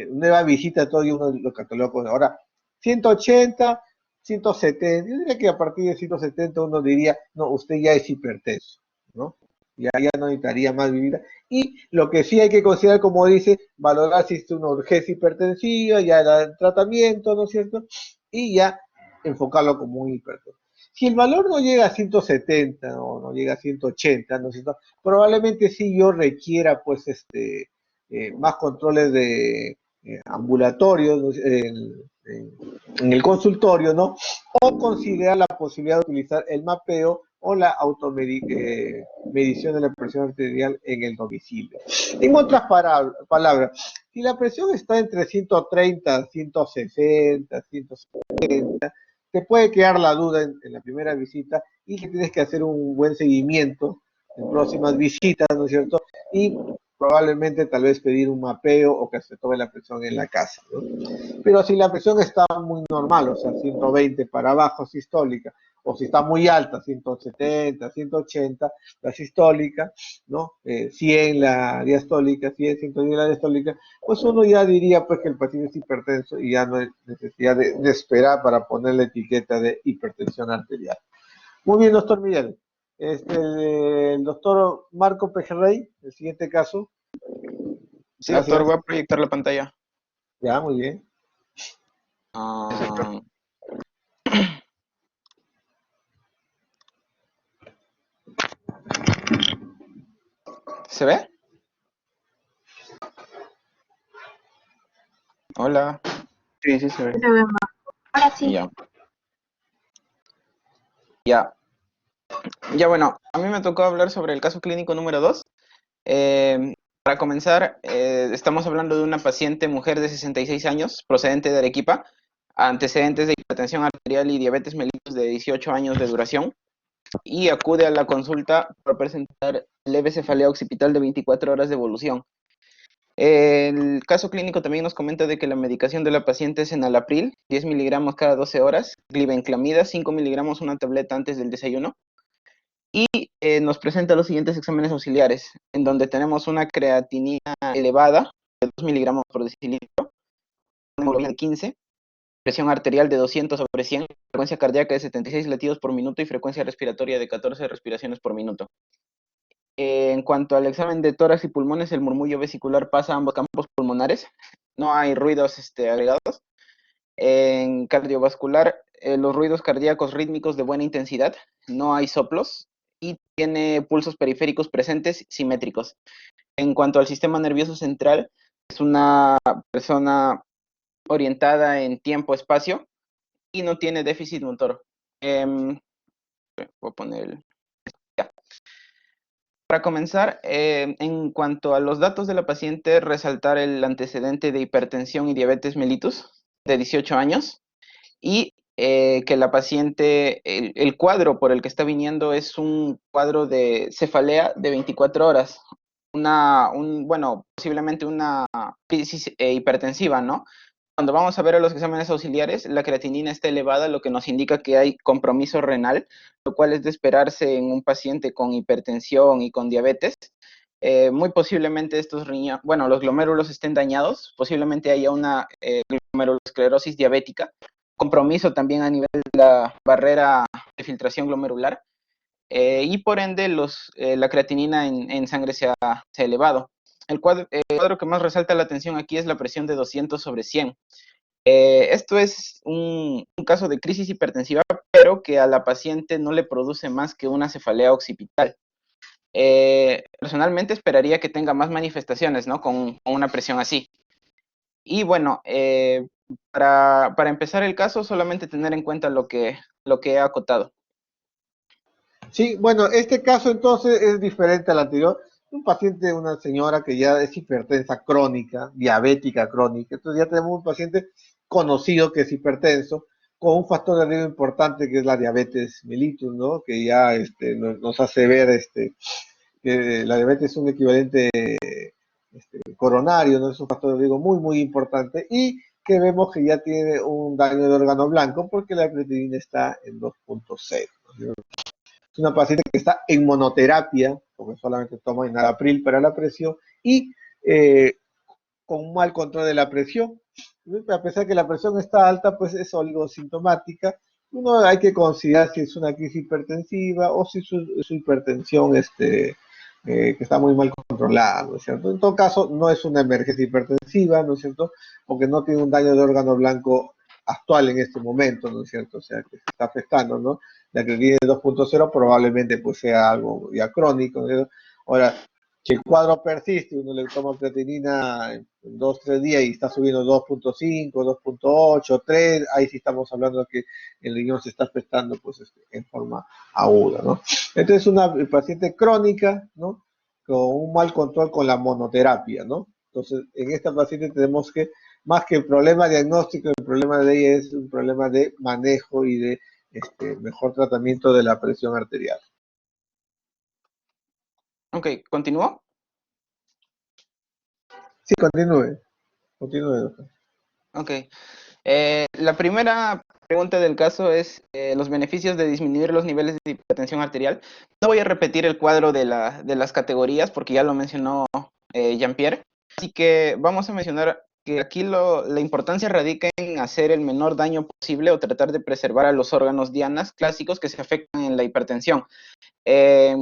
nueva visita, todo y uno lo cataloga con ahora 180, 170, yo diría que a partir de 170 uno diría, no, usted ya es hipertenso, ¿no? Ya no necesitaría más visita. Y lo que sí hay que considerar, como dice, valorar si es una urgencia hipertensiva, ya el tratamiento, ¿no es cierto? Y ya enfocarlo como un hipertenso. Si el valor no llega a 170 o no llega a 180, ¿no es cierto? Probablemente sí yo requiera, pues, más controles de ambulatorios, ¿no? en el consultorio, ¿no? O considerar la posibilidad de utilizar el mapeo o la automedición de la presión arterial en el domicilio. En otras palabras, si la presión está entre 130, 160, 170, te puede quedar la duda en la primera visita y que tienes que hacer un buen seguimiento en próximas visitas, ¿no es cierto? Y probablemente tal vez pedir un mapeo o que se tome la presión en la casa, ¿no? Pero si la presión está muy normal, o sea, 120 para abajo sistólica, o si está muy alta, 170, 180, la sistólica, ¿no? 100 la diastólica, 100, 110 la diastólica, pues uno ya diría pues que el paciente es hipertenso y ya no hay necesidad de esperar para poner la etiqueta de hipertensión arterial. Muy bien, doctor Miguel. El doctor Marco Pejerrey, el siguiente caso. Sí, doctor, Gracias. voy a proyectar la pantalla. Ya, muy bien. Ah, ¿Se ve? Hola. Sí, sí se ve. Se ve más. Ahora sí. Ya. Ya, bueno, a mí me tocó hablar sobre el caso clínico número 2. Para comenzar, estamos hablando de una paciente mujer de 66 años, procedente de Arequipa, antecedentes de hipertensión arterial y diabetes mellitus de 18 años de duración, y acude a la consulta por presentar leve cefalea occipital de 24 horas de evolución. El caso clínico también nos comenta de que la medicación de la paciente es enalapril, 10 miligramos cada 12 horas, glibenclamida, 5 miligramos una tableta antes del desayuno, y nos presenta los siguientes exámenes auxiliares, en donde tenemos una creatinina elevada de 2 miligramos por decilitro, hemoglobina de 15, presión arterial de 200 sobre 100, frecuencia cardíaca de 76 latidos por minuto y frecuencia respiratoria de 14 respiraciones por minuto. En cuanto al examen de tórax y pulmones, el murmullo vesicular pasa a ambos campos pulmonares, no hay ruidos agregados. En cardiovascular, los ruidos cardíacos rítmicos de buena intensidad, no hay soplos y tiene pulsos periféricos presentes simétricos. En cuanto al sistema nervioso central, es una persona orientada en tiempo-espacio y no tiene déficit motor. Voy a poner ya. Para comenzar, en cuanto a los datos de la paciente, resaltar el antecedente de hipertensión y diabetes mellitus de 18 años y que la paciente, el cuadro por el que está viniendo es un cuadro de cefalea de 24 horas, bueno, posiblemente una crisis hipertensiva, ¿no? Cuando vamos a ver a los exámenes auxiliares, la creatinina está elevada, lo que nos indica que hay compromiso renal, lo cual es de esperarse en un paciente con hipertensión y con diabetes. Muy posiblemente los glomérulos estén dañados, posiblemente haya una glomerulosclerosis diabética, compromiso también a nivel de la barrera de filtración glomerular, y por ende la creatinina en sangre se ha elevado. El cuadro que más resalta la atención aquí es la presión de 200 sobre 100. Esto es un caso de crisis hipertensiva, pero que a la paciente no le produce más que una cefalea occipital. Personalmente esperaría que tenga más manifestaciones, ¿no? Con una presión así. Y bueno, para empezar el caso, solamente tener en cuenta lo que he acotado. Sí, bueno, este caso entonces es diferente al anterior. Un paciente, una señora que ya es hipertensa crónica, diabética crónica. Entonces ya tenemos un paciente conocido que es hipertenso, con un factor de riesgo importante que es la diabetes mellitus, ¿no? Que ya nos hace ver que la diabetes es un equivalente coronario, ¿no? Es un factor de riesgo muy, muy importante y que vemos que ya tiene un daño de órgano blanco porque la creatinina está en 2.0, ¿no? Es una paciente que está en monoterapia, porque solamente toma enalapril para la presión y con un mal control de la presión. A pesar que la presión está alta, pues es oligosintomática. Uno hay que considerar si es una crisis hipertensiva o si su hipertensión que está muy mal controlada, ¿no es cierto? En todo caso, no es una emergencia hipertensiva, ¿no es cierto? Porque no tiene un daño de órgano blanco actual en este momento, ¿no es cierto? O sea, que se está afectando, ¿no? La creatinina de 2.0 probablemente pues sea algo ya crónico, ¿no es cierto? Ahora, si el cuadro persiste, uno le toma creatinina en 2-3 días y está subiendo 2.5, 2.8, 3, ahí sí estamos hablando de que el riñón se está afectando pues en forma aguda, ¿no? Entonces una paciente crónica, ¿no? Con un mal control con la monoterapia, ¿no? Entonces en esta paciente tenemos que, más que el problema diagnóstico, el problema de ella es un problema de manejo y de mejor tratamiento de la presión arterial. Ok, ¿continúo? Sí, continúe, doctor. Ok. La primera pregunta del caso es los beneficios de disminuir los niveles de hipertensión arterial. No voy a repetir el cuadro de las categorías porque ya lo mencionó Jean-Pierre. Así que vamos a mencionar que aquí la importancia radica en hacer el menor daño posible o tratar de preservar a los órganos dianas clásicos que se afectan en la hipertensión. He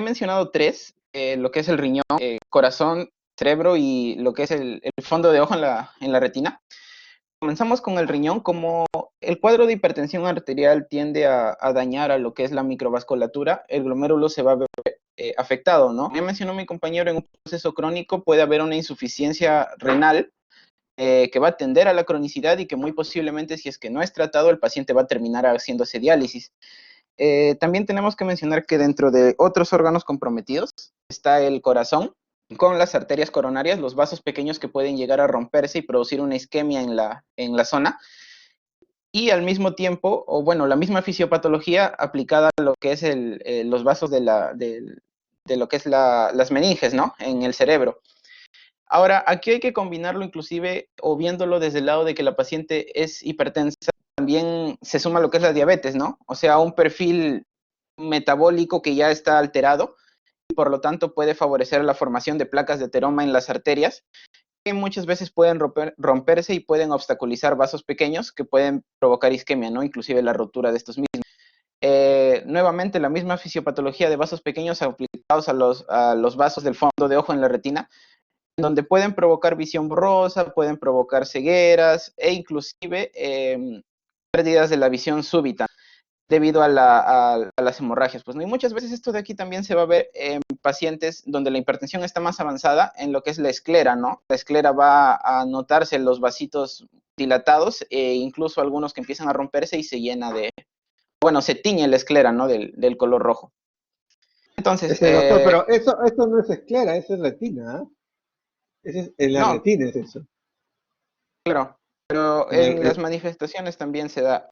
mencionado tres, lo que es el riñón, corazón, cerebro y lo que es el fondo de ojo en la retina. Comenzamos con el riñón. Como el cuadro de hipertensión arterial tiende a dañar a lo que es la microvasculatura, el glomérulo se va a ver afectado, ¿no? Ya mencionó mi compañero, en un proceso crónico puede haber una insuficiencia renal que va a tender a la cronicidad y que muy posiblemente, si es que no es tratado, el paciente va a terminar haciéndose diálisis. También tenemos que mencionar que dentro de otros órganos comprometidos está el corazón, con las arterias coronarias, los vasos pequeños que pueden llegar a romperse y producir una isquemia en la zona. Y al mismo tiempo, o bueno, la misma fisiopatología aplicada a lo que es los vasos de lo que es las meninges, ¿no? En el cerebro. Ahora, aquí hay que combinarlo inclusive, o viéndolo desde el lado de que la paciente es hipertensa, también se suma lo que es la diabetes, ¿no? O sea, un perfil metabólico que ya está alterado y por lo tanto puede favorecer la formación de placas de ateroma en las arterias que muchas veces pueden romperse y pueden obstaculizar vasos pequeños que pueden provocar isquemia, ¿no? Inclusive la rotura de estos mismos. Nuevamente, la misma fisiopatología de vasos pequeños aplicados a los vasos del fondo de ojo en la retina, donde pueden provocar visión borrosa, pueden provocar cegueras e inclusive pérdidas de la visión súbita. debido a las hemorragias, pues, ¿no? Y muchas veces esto de aquí también se va a ver en pacientes donde la hipertensión está más avanzada en lo que es la esclera, ¿no? La esclera va a notarse los vasitos dilatados e incluso algunos que empiezan a romperse y se llena de, bueno, se tiñe la esclera, ¿no? Del color rojo. Entonces, Doctor, pero eso no es esclera, eso es retina, ¿ah? En la no, retina es eso. claro, pero En en el- las manifestaciones también se da.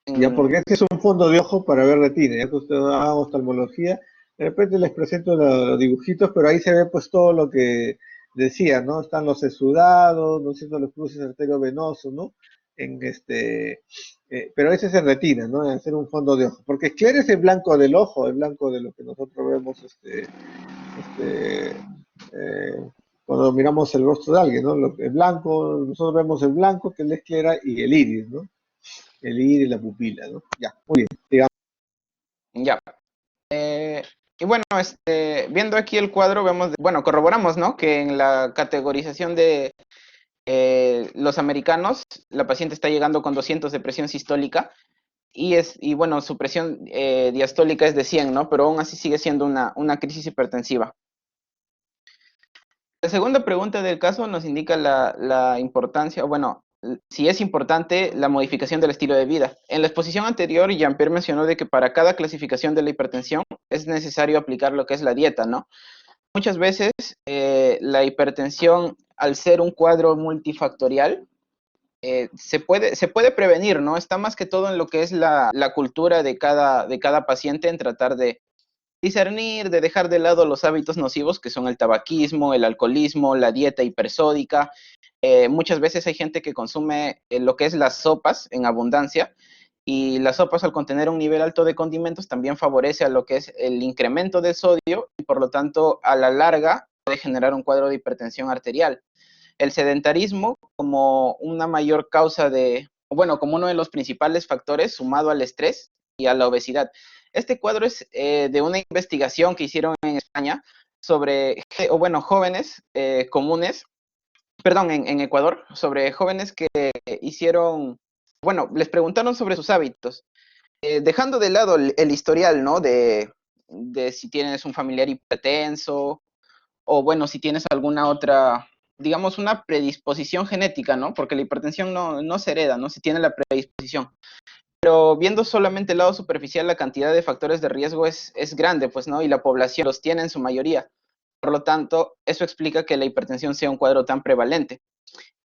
Ya, porque este es un fondo de ojo para ver retina, ya que usted haga oftalmología, de repente les presento los dibujitos, pero ahí se ve pues todo lo que decía, ¿no? Están los exudados, ¿no es cierto? Los cruces arteriovenosos, ¿no? Pero ese es en retina, ¿no? En hacer un fondo de ojo, porque esclera es el blanco del ojo, el blanco de lo que nosotros vemos, eh, cuando miramos el rostro de alguien, ¿no? El blanco, nosotros vemos el blanco, que es la esclera, y el iris, ¿no? El iris y la pupila, ¿no? Ya, muy bien, digamos. Ya. Y bueno, viendo aquí el cuadro, vemos, bueno, corroboramos, ¿no? Que en la categorización de los americanos, la paciente está llegando con 200 de presión sistólica y bueno, su presión diastólica es de 100, ¿no? Pero aún así sigue siendo una crisis hipertensiva. La segunda pregunta del caso nos indica la importancia, bueno, si es importante la modificación del estilo de vida. En la exposición anterior, Jean-Pierre mencionó de que para cada clasificación de la hipertensión es necesario aplicar lo que es la dieta, ¿no? Muchas veces la hipertensión, al ser un cuadro multifactorial, se puede prevenir, ¿no? Está más que todo en lo que es la cultura de cada paciente en tratar de discernir, de dejar de lado los hábitos nocivos que son el tabaquismo, el alcoholismo, la dieta hipersódica. Muchas veces hay gente que consume lo que es las sopas en abundancia y las sopas al contener un nivel alto de condimentos también favorece a lo que es el incremento del sodio y por lo tanto a la larga puede generar un cuadro de hipertensión arterial. El sedentarismo como una mayor causa bueno, como uno de los principales factores sumado al estrés y a la obesidad. Este cuadro es de una investigación que hicieron en España sobre, o bueno, jóvenes comunes, perdón, en Ecuador, sobre jóvenes que hicieron, bueno, les preguntaron sobre sus hábitos, dejando de lado el historial, ¿no? De si tienes un familiar hipertenso o bueno, si tienes alguna otra, digamos, una predisposición genética, ¿no? Porque la hipertensión no se hereda, no se tiene la predisposición. Pero viendo solamente el lado superficial, la cantidad de factores de riesgo es grande, pues, ¿no? Y la población los tiene en su mayoría. Por lo tanto, eso explica que la hipertensión sea un cuadro tan prevalente.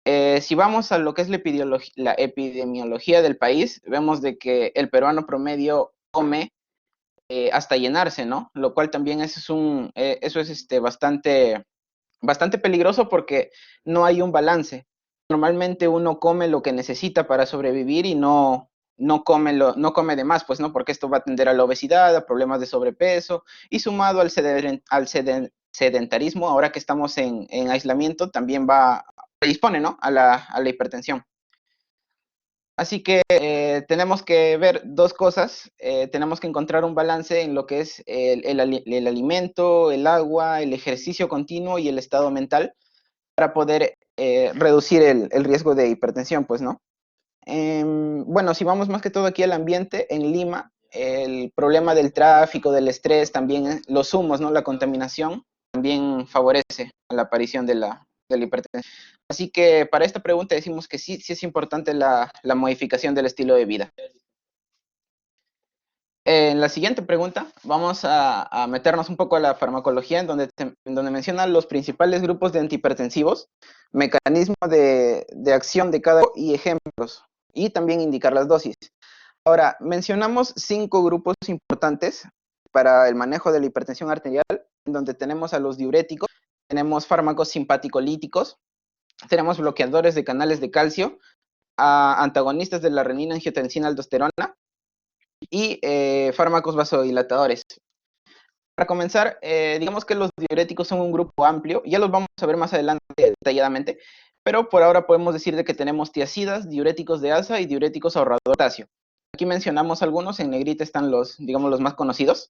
Si vamos a lo que es la epidemiología del país, vemos de que el peruano promedio come hasta llenarse, ¿no? Lo cual también eso es bastante peligroso porque no hay un balance. Normalmente uno come lo que necesita para sobrevivir y no come de más, pues, ¿no? Porque esto va a tender a la obesidad, a problemas de sobrepeso y sumado al sedentarismo, ahora que estamos en aislamiento, también predispone, ¿no? A la hipertensión. Así que tenemos que ver dos cosas. Tenemos que encontrar un balance en lo que es el alimento, el agua, el ejercicio continuo y el estado mental para poder reducir el riesgo de hipertensión, pues, ¿no? Bueno, si vamos más que todo aquí al ambiente, en Lima, el problema del tráfico, del estrés, también los humos, ¿no? La contaminación también favorece a la aparición de la hipertensión. Así que para esta pregunta decimos que sí es importante la modificación del estilo de vida. En la siguiente pregunta vamos a meternos un poco a la farmacología en donde menciona los principales grupos de antihipertensivos, mecanismo de acción de cada y ejemplos, y también indicar las dosis. Ahora, mencionamos 5 grupos importantes para el manejo de la hipertensión arterial, en donde tenemos a los diuréticos, tenemos fármacos simpaticolíticos, tenemos bloqueadores de canales de calcio, antagonistas de la renina, angiotensina, aldosterona y fármacos vasodilatadores. Para comenzar, digamos que los diuréticos son un grupo amplio, ya los vamos a ver más adelante detalladamente, pero por ahora podemos decir de que tenemos tiacidas, diuréticos de alza y diuréticos ahorrador de potasio. Aquí mencionamos algunos, en negrita están digamos, los más conocidos.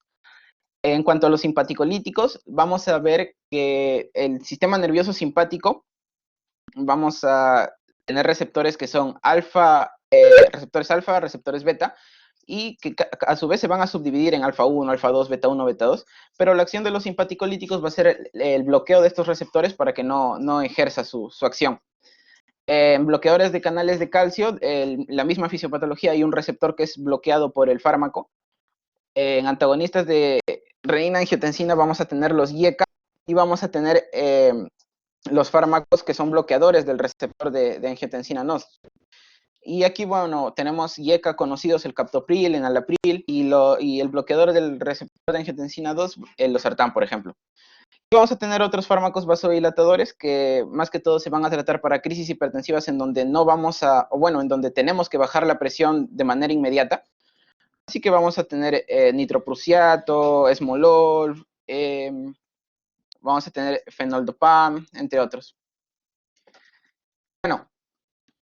En cuanto a los simpaticolíticos, vamos a ver que el sistema nervioso simpático, vamos a tener receptores que son receptores alfa, receptores beta, y que a su vez se van a subdividir en alfa 1, alfa 2, beta 1, beta 2, pero la acción de los simpaticolíticos va a ser el bloqueo de estos receptores para que no ejerza su acción. En bloqueadores de canales de calcio, la misma fisiopatología, hay un receptor que es bloqueado por el fármaco. En antagonistas de renina-angiotensina vamos a tener los IECA y vamos a tener los fármacos que son bloqueadores del receptor de angiotensina 2. Y aquí, bueno, tenemos IECA conocidos, el captopril, el enalapril, y el bloqueador del receptor de angiotensina 2, el losartán, por ejemplo. Y vamos a tener otros fármacos vasodilatadores que más que todo se van a tratar para crisis hipertensivas en donde no vamos a, o bueno, en donde tenemos que bajar la presión de manera inmediata. Así que vamos a tener nitroprusiato, esmolol, vamos a tener fenoldopam, entre otros. Bueno,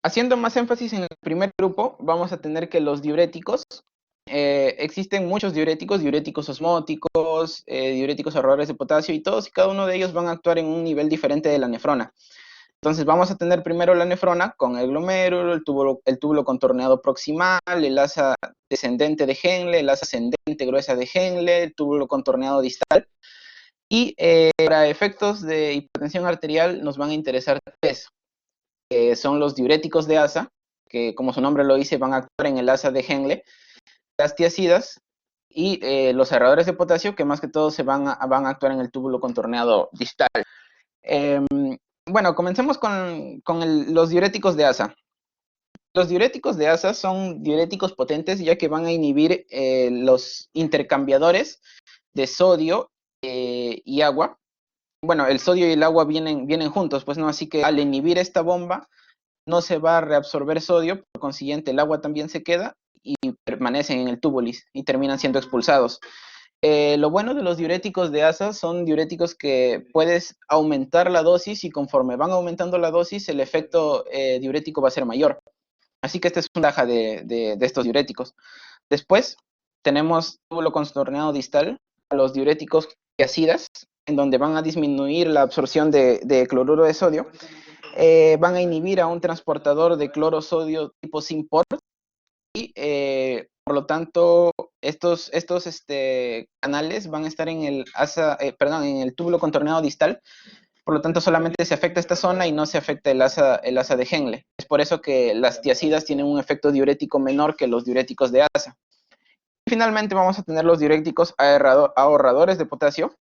haciendo más énfasis en el primer grupo, vamos a tener que los diuréticos, existen muchos diuréticos, diuréticos osmóticos, diuréticos ahorradores de potasio, y todos y cada uno de ellos van a actuar en un nivel diferente de la nefrona. Entonces vamos a tener primero la nefrona con el glomérulo, el túbulo contorneado proximal, el asa descendente de Henle, el asa ascendente gruesa de Henle, el túbulo contorneado distal. Y para efectos de hipertensión arterial nos van a interesar tres. Son los diuréticos de asa, que como su nombre lo dice, van a actuar en el asa de Henle, las tiazidas y los ahorradores de potasio, que más que todo van a actuar en el túbulo contorneado distal. Bueno, comencemos con los diuréticos de asa. Los diuréticos de asa son diuréticos potentes, ya que van a inhibir los intercambiadores de sodio y agua. Bueno, el sodio y el agua vienen juntos, pues no, así que al inhibir esta bomba no se va a reabsorber sodio, por consiguiente el agua también se queda y permanecen en el túbulis y terminan siendo expulsados. Lo bueno de los diuréticos de asa son diuréticos que puedes aumentar la dosis y conforme van aumentando la dosis el efecto diurético va a ser mayor. Así que esta es una ventaja de estos diuréticos. Después tenemos túbulo contorneado distal, los diuréticos tiazidas, en donde van a disminuir la absorción de cloruro de sodio. Van a inhibir a un transportador de cloro-sodio tipo SYMPORT y por lo tanto estos canales van a estar en el túbulo contorneado distal. Por lo tanto solamente se afecta esta zona y no se afecta el asa de Henle. Es por eso que las tiazidas tienen un efecto diurético menor que los diuréticos de asa. Y finalmente vamos a tener los diuréticos ahorradores de potasio,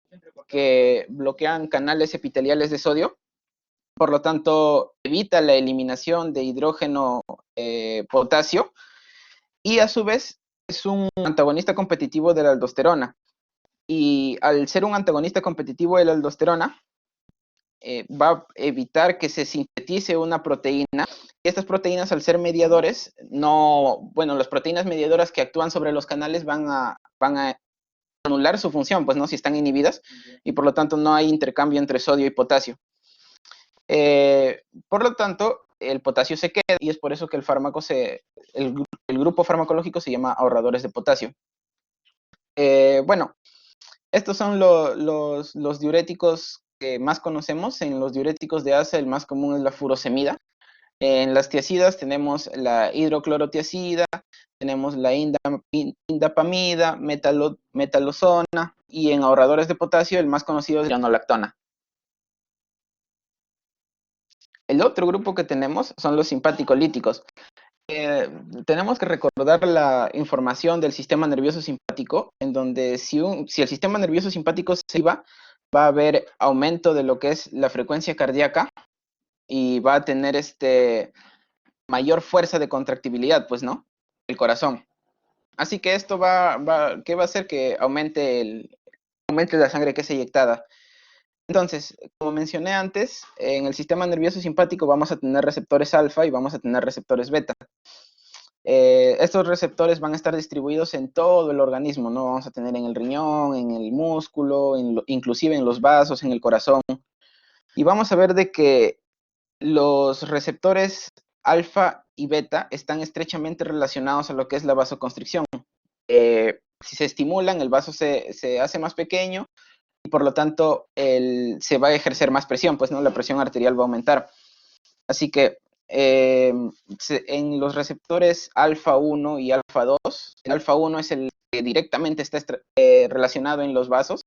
que bloquean canales epiteliales de sodio. Por lo tanto, evita la eliminación de hidrógeno potasio y a su vez es un antagonista competitivo de la aldosterona. Y al ser un antagonista competitivo de la aldosterona, va a evitar que se sintetice una proteína. Y estas proteínas, al ser mediadores, las proteínas mediadoras que actúan sobre los canales van a anular su función, pues no, si están inhibidas, y por lo tanto no hay intercambio entre sodio y potasio. Por lo tanto, el potasio se queda y es por eso que el grupo farmacológico se llama ahorradores de potasio. Bueno, estos son los diuréticos que más conocemos. En los diuréticos de asa el más común es la furosemida. En las tiazidas tenemos la hidroclorotiazida, tenemos la indapamida, metalosona, y en ahorradores de potasio el más conocido es la nolactona. El otro grupo que tenemos son los simpaticolíticos. Tenemos que recordar la información del sistema nervioso simpático, en donde si el sistema nervioso simpático se va a haber aumento de lo que es la frecuencia cardíaca y va a tener mayor fuerza de contractibilidad, pues, ¿no? El corazón. Así que esto ¿qué va a hacer? Que aumente la sangre que es eyectada. Entonces, como mencioné antes, en el sistema nervioso simpático vamos a tener receptores alfa y vamos a tener receptores beta. Estos receptores van a estar distribuidos en todo el organismo, ¿no? Vamos a tener en el riñón, en el músculo, inclusive en los vasos, en el corazón. Y vamos a ver de que los receptores alfa y beta están estrechamente relacionados a lo que es la vasoconstricción. Si se estimulan, el vaso se hace más pequeño y por lo tanto se va a ejercer más presión, pues no, la presión arterial va a aumentar. Así que en los receptores alfa 1 y alfa 2, el alfa 1 es el que directamente está relacionado en los vasos.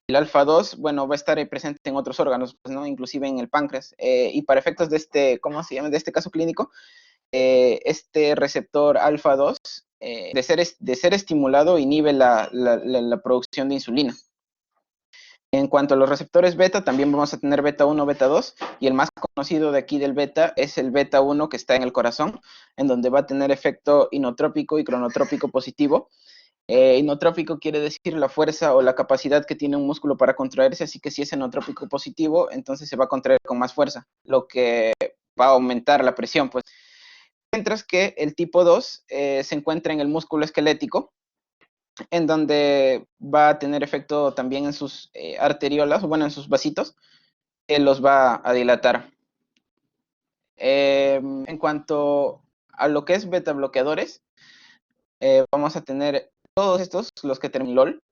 El alfa 2, bueno, va a estar presente en otros órganos, pues, ¿no? Inclusive en el páncreas. Y para efectos de este, ¿cómo se llama? De este caso clínico, este receptor alfa 2, de ser estimulado, inhibe la producción de insulina. En cuanto a los receptores beta, también vamos a tener beta 1, beta 2, y el más conocido de aquí del beta es el beta 1 que está en el corazón, en donde va a tener efecto inotrópico y cronotrópico positivo. Inotrópico quiere decir la fuerza o la capacidad que tiene un músculo para contraerse, así que si es enotrópico positivo, entonces se va a contraer con más fuerza, lo que va a aumentar la presión, pues. Mientras que el tipo 2 se encuentra en el músculo esquelético, en donde va a tener efecto también en sus arteriolas, bueno, en sus vasitos, que los va a dilatar. En cuanto a lo que es beta bloqueadores, vamos a tener todos estos, los que terminan LOL,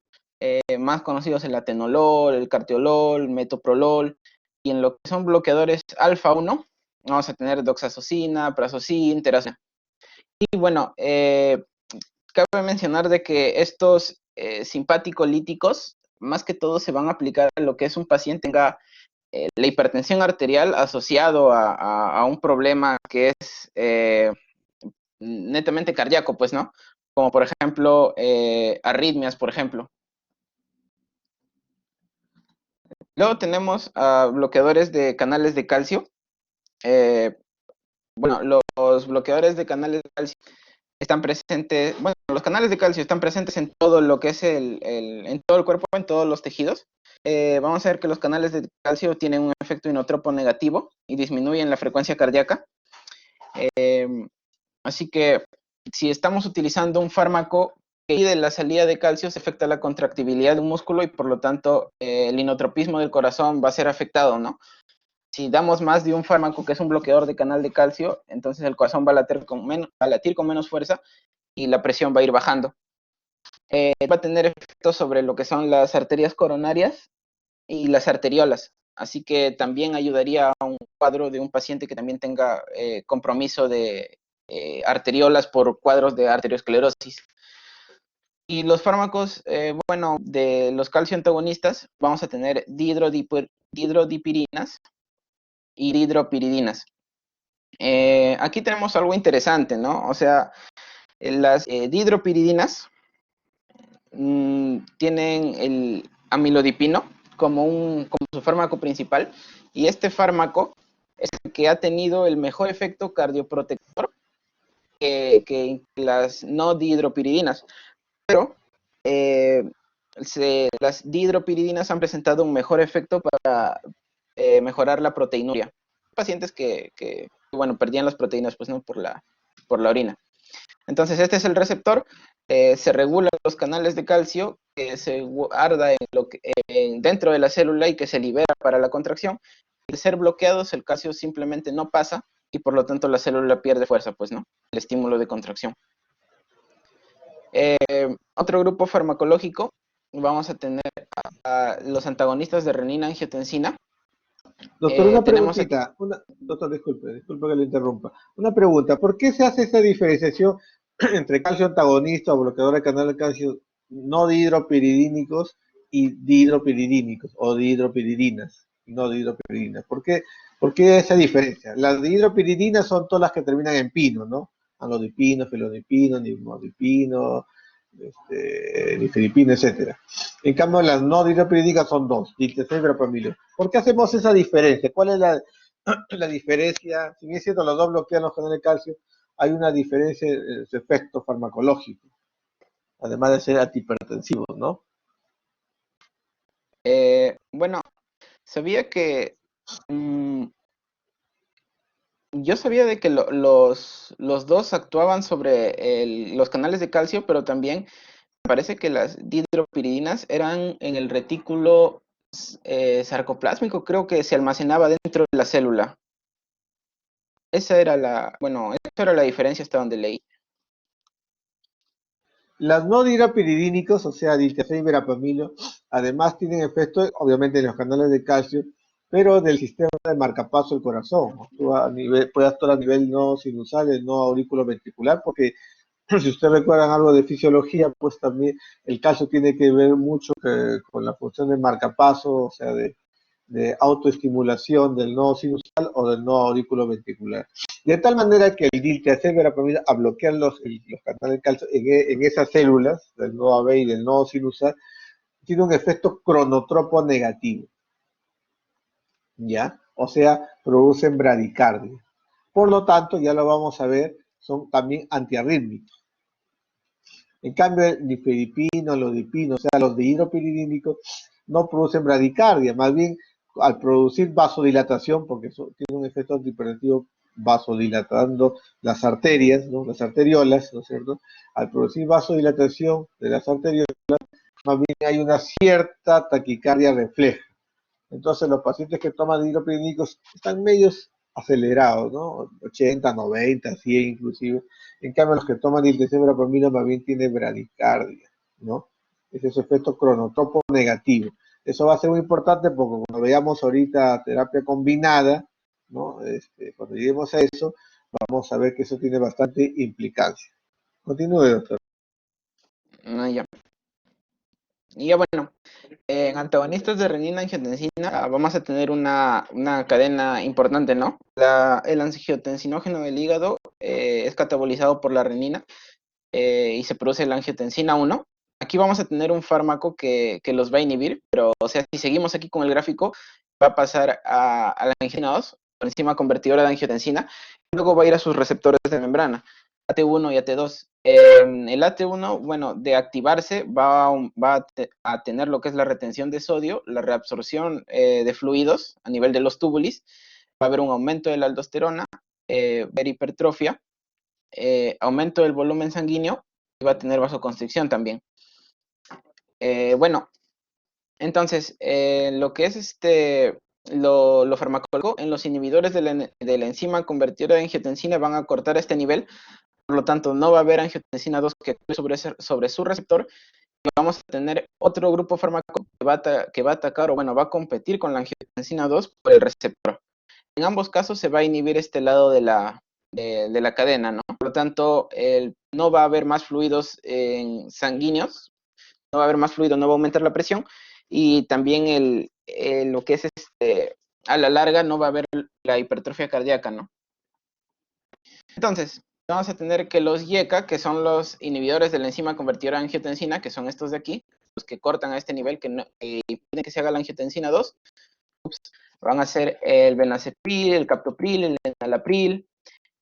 más conocidos el atenolol, el carteolol, metoprolol, y en lo que son bloqueadores alfa 1, vamos a tener doxazocina, prazosina, terazina. Y bueno, cabe mencionar de que estos simpático-líticos, más que todo se van a aplicar a lo que es un paciente que tenga la hipertensión arterial asociado a un problema que es netamente cardíaco, pues, ¿no? Como por ejemplo, arritmias, por ejemplo. Luego tenemos bloqueadores de canales de calcio. Bueno, los bloqueadores de canales de calcio están presentes, bueno, los canales de calcio están presentes en todo lo que es en todo el cuerpo, en todos los tejidos. Vamos a ver que los canales de calcio tienen un efecto inotropo negativo y disminuyen la frecuencia cardíaca. Así que si estamos utilizando un fármaco que impide la salida de calcio, se afecta la contractibilidad de un músculo y por lo tanto el inotropismo del corazón va a ser afectado, ¿no? Si damos más de un fármaco que es un bloqueador de canal de calcio, entonces el corazón va a latir con menos fuerza y la presión va a ir bajando. Va a tener efectos sobre lo que son las arterias coronarias y las arteriolas, así que también ayudaría a un cuadro de un paciente que también tenga compromiso de arteriolas por cuadros de arteriosclerosis. Y los fármacos, bueno, de los calcio antagonistas, vamos a tener dihidrodipirinas y dihidropiridinas. Aquí tenemos algo interesante, ¿no? O sea, las dihidropiridinas tienen el amilodipino como su fármaco principal, y este fármaco es el que ha tenido el mejor efecto cardioprotector que las no dihidropiridinas. Pero las dihidropiridinas han presentado un mejor efecto para mejorar la proteinuria. Pacientes que bueno, perdían las proteínas, pues no, por la orina. Entonces este es el receptor, se regulan los canales de calcio que se guarda dentro de la célula y que se libera para la contracción. Al ser bloqueados, el calcio simplemente no pasa y por lo tanto la célula pierde fuerza, pues no, el estímulo de contracción. Otro grupo farmacológico, vamos a tener a los antagonistas de renina-angiotensina. Doctor, una preguntita. Doctor, disculpe que le interrumpa. Una pregunta, ¿por qué se hace esa diferenciación entre calcio antagonista o bloqueador de canal de calcio no dihidropiridínicos y dihidropiridínicos o dihidropiridinas, no dihidropiridinas? ¿Por qué esa diferencia? Las dihidropiridinas son todas las que terminan en pino, ¿no? Amlodipino, felodipino, nimodipino, nifedipino, etcétera. En cambio, las no dihidropiridínicas son dos, diltiazem y verapamilo. ¿Por qué hacemos esa diferencia? ¿Cuál es la diferencia? Si bien es cierto, los dos bloquean los canales de calcio, hay una diferencia en su efecto farmacológico, además de ser antihipertensivos, ¿no? Bueno, sabía que yo sabía de que los dos actuaban sobre los canales de calcio, pero también parece que las dihidropiridinas eran en el retículo sarcoplásmico, creo que se almacenaba dentro de la célula. Esa era la diferencia hasta donde leí. Las no dihidropiridínicos, o sea, diltiazem y verapamilo, además tienen efecto, obviamente, en los canales de calcio, pero del sistema de marcapaso del corazón. Puede actuar a nivel no sinusal, el no aurículo ventricular, porque si ustedes recuerdan algo de fisiología, pues también el calcio tiene que ver mucho con la función de marcapaso, o sea, de autoestimulación del nodo sinusal o del nodo aurículo ventricular. De tal manera que el diltiazem verapamil, a bloquear los canales de calcio en esas células del nodo AB y del nodo sinusal, tiene un efecto cronotropo negativo, ¿ya? O sea, producen bradicardia. Por lo tanto, ya lo vamos a ver, son también antiarrítmicos. En cambio, el nifedipino, los dipinos, o sea, los dihidropiridínicos, no producen bradicardia, más bien al producir vasodilatación, porque tiene un efecto antihipertensivo vasodilatando las arterias, ¿no? Las arteriolas, ¿no es cierto? Al producir vasodilatación de las arteriolas, más bien hay una cierta taquicardia refleja. Entonces los pacientes que toman hidropirínicos están medios acelerados, ¿no? 80, 90, 100 inclusive. En cambio los que toman diltiazem más bien tienen bradicardia, ¿no? Ese es su efecto cronotropo negativo. Eso va a ser muy importante porque cuando veamos ahorita terapia combinada, ¿no? Cuando lleguemos a eso, vamos a ver que eso tiene bastante implicancia. Continúe, doctor. Ya. Y ya bueno, en antagonistas de renina-angiotensina vamos a tener una cadena importante, ¿no? El angiotensinógeno del hígado es catabolizado por la renina y se produce la angiotensina 1. Aquí vamos a tener un fármaco que los va a inhibir, pero o sea, si seguimos aquí con el gráfico, va a pasar a la angiotensina 2, por encima convertidora de angiotensina, y luego va a ir a sus receptores de membrana, AT1 y AT2. El AT1, bueno, de activarse va a tener lo que es la retención de sodio, la reabsorción de fluidos a nivel de los túbulis, va a haber un aumento de la aldosterona, va a haber hipertrofia, aumento del volumen sanguíneo y va a tener vasoconstricción también. Bueno, entonces, lo que es lo farmacológico, en los inhibidores de la enzima convertidora de angiotensina van a cortar este nivel, por lo tanto no va a haber angiotensina 2 que actúe sobre su receptor, y vamos a tener otro grupo farmacológico que va a atacar, o bueno, va a competir con la angiotensina 2 por el receptor. En ambos casos se va a inhibir este lado de la cadena, ¿no? Por lo tanto, no va a haber más fluidos sanguíneos, no va a haber más fluido, no va a aumentar la presión, y también lo que es a la larga no va a haber la hipertrofia cardíaca, ¿no? Entonces, vamos a tener que los YECA, que son los inhibidores de la enzima convertidora de angiotensina, que son estos de aquí, los que cortan a este nivel, que impiden que se haga la angiotensina 2, van a ser el benacepril, el captopril, el enalapril,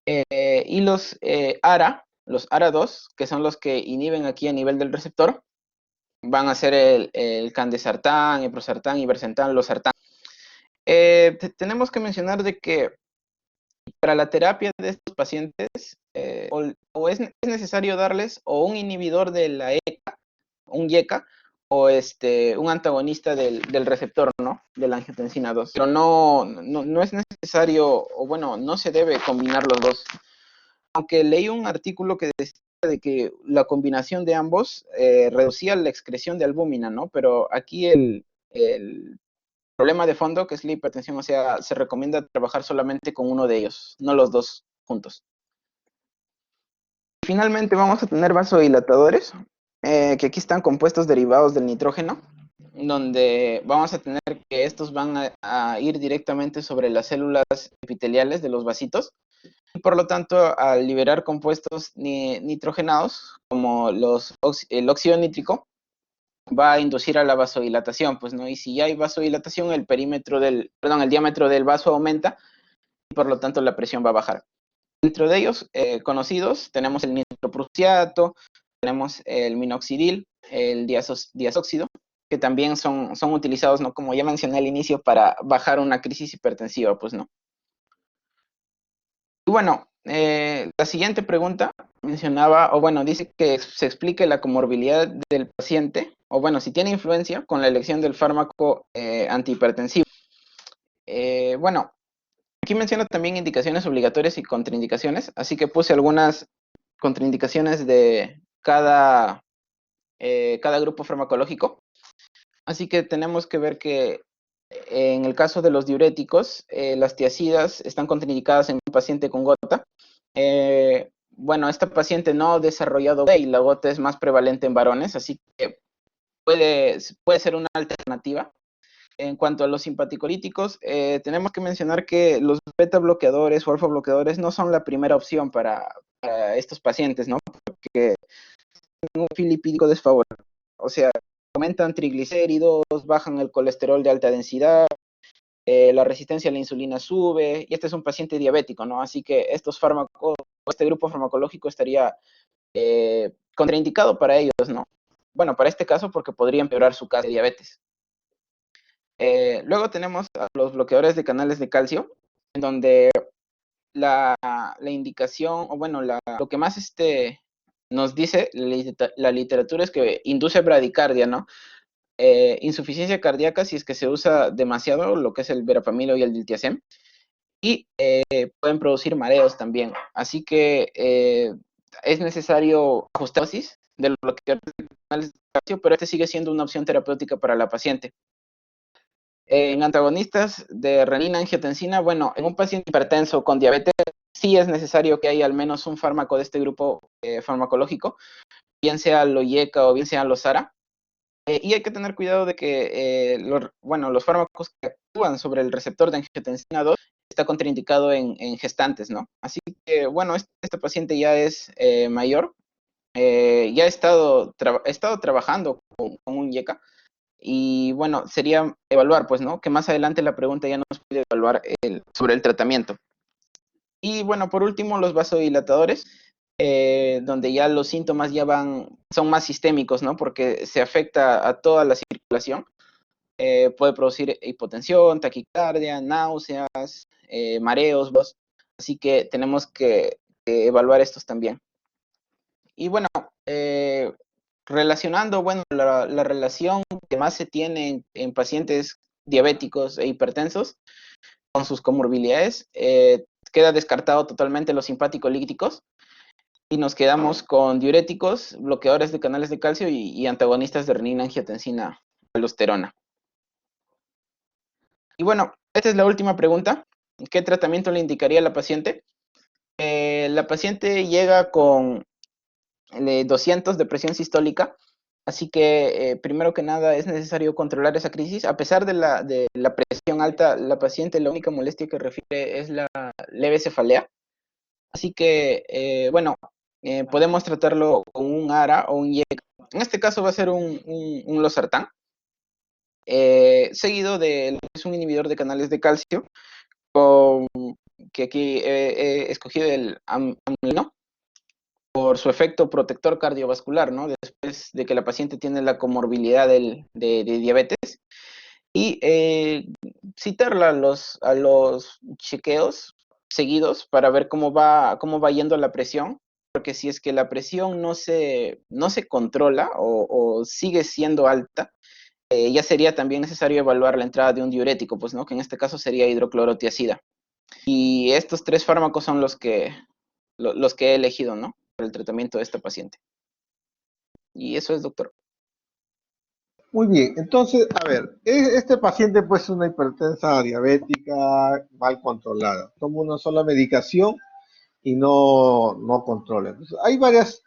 y los ARA2, que son los que inhiben aquí a nivel del receptor, van a ser el candesartán, el prosartán, ibercentán, losartán. Tenemos que mencionar de que para la terapia de estos pacientes, o es necesario darles o un inhibidor de la ECA, un YECA, o un antagonista del receptor, ¿no? De la angiotensina 2. Pero no es necesario, o bueno, no se debe combinar los dos. Aunque leí un artículo que decía de que la combinación de ambos reducía la excreción de albúmina, ¿no? Pero aquí el problema de fondo, que es la hipertensión, o sea, se recomienda trabajar solamente con uno de ellos, no los dos juntos. Finalmente vamos a tener vasodilatadores, que aquí están compuestos derivados del nitrógeno, donde vamos a tener que estos van a ir directamente sobre las células epiteliales de los vasitos, y por lo tanto, al liberar compuestos nitrogenados, como el óxido nítrico, va a inducir a la vasodilatación, pues, ¿no? Y si ya hay vasodilatación, el diámetro del vaso aumenta, y por lo tanto la presión va a bajar. Dentro de ellos, conocidos, tenemos el nitroprusiato, tenemos el minoxidil, el diazóxido, que también son utilizados, ¿no? Como ya mencioné al inicio, para bajar una crisis hipertensiva, pues, ¿no? Y bueno, la siguiente pregunta mencionaba, o bueno, dice que se explique la comorbilidad del paciente, o bueno, si tiene influencia con la elección del fármaco antihipertensivo. Bueno, aquí menciona también indicaciones obligatorias y contraindicaciones, así que puse algunas contraindicaciones de cada grupo farmacológico. Así que tenemos que ver que en el caso de los diuréticos, las tiazidas están contraindicadas en un paciente con gota. Bueno, esta paciente no ha desarrollado gota y la gota es más prevalente en varones, así que puede ser una alternativa. En cuanto a los simpaticolíticos, tenemos que mencionar que los beta bloqueadores o alfa bloqueadores no son la primera opción para estos pacientes, ¿no? Porque tienen un perfil lipídico desfavorable. O sea, aumentan triglicéridos, bajan el colesterol de alta densidad, la resistencia a la insulina sube, y este es un paciente diabético, ¿no? Así que estos fármacos, este grupo farmacológico estaría contraindicado para ellos, ¿no? Bueno, para este caso porque podría empeorar su caso de diabetes. Luego tenemos a los bloqueadores de canales de calcio, en donde la indicación, o bueno, lo que más nos dice la literatura es que induce bradicardia, ¿no? Insuficiencia cardíaca si es que se usa demasiado lo que es el verapamilo y el diltiazem, y pueden producir mareos también. Así que es necesario ajustar la dosis de los bloqueadores de canales de calcio, pero este sigue siendo una opción terapéutica para la paciente. En antagonistas de renina-angiotensina, bueno, en un paciente hipertenso con diabetes sí es necesario que haya al menos un fármaco de este grupo farmacológico, bien sea lo IECA o bien sea los SARA. Y hay que tener cuidado de que los fármacos que actúan sobre el receptor de angiotensina 2 está contraindicado en gestantes, ¿no? Así que, bueno, este paciente ya es mayor, ya ha estado trabajando con un IECA. Y bueno, sería evaluar, pues, ¿no? Que más adelante la pregunta ya nos puede evaluar sobre el tratamiento. Y bueno, por último, los vasodilatadores, donde ya los síntomas son más sistémicos, ¿no? Porque se afecta a toda la circulación. Puede producir hipotensión, taquicardia, náuseas, mareos, así que tenemos que evaluar estos también. Y bueno, relacionando, bueno, la relación que más se tiene en pacientes diabéticos e hipertensos con sus comorbilidades, queda descartado totalmente los simpático-líticos y nos quedamos con diuréticos, bloqueadores de canales de calcio y antagonistas de renina-angiotensina aldosterona. Y bueno, esta es la última pregunta. ¿Qué tratamiento le indicaría a la paciente? La paciente llega con 200 de presión sistólica, así que primero que nada es necesario controlar esa crisis. A pesar de la presión alta, la paciente la única molestia que refiere es la leve cefalea. Así que, bueno, podemos tratarlo con un ARA o un IECA. En este caso va a ser un losartán, seguido de es un inhibidor de canales de calcio, que aquí he escogido el amlino por su efecto protector cardiovascular, ¿no? Después de que la paciente tiene la comorbilidad de diabetes. Y citarla a los chequeos seguidos para ver cómo va yendo la presión, porque si es que la presión no se controla o sigue siendo alta, ya sería también necesario evaluar la entrada de un diurético, pues, ¿no? Que en este caso sería hidroclorotiazida. Y estos 3 fármacos son los que he elegido, ¿no? Para el tratamiento de esta paciente. Y eso es, doctor. Muy bien, entonces, a ver, este paciente pues es una hipertensa diabética mal controlada. Toma una sola medicación y no controla. Entonces, hay varias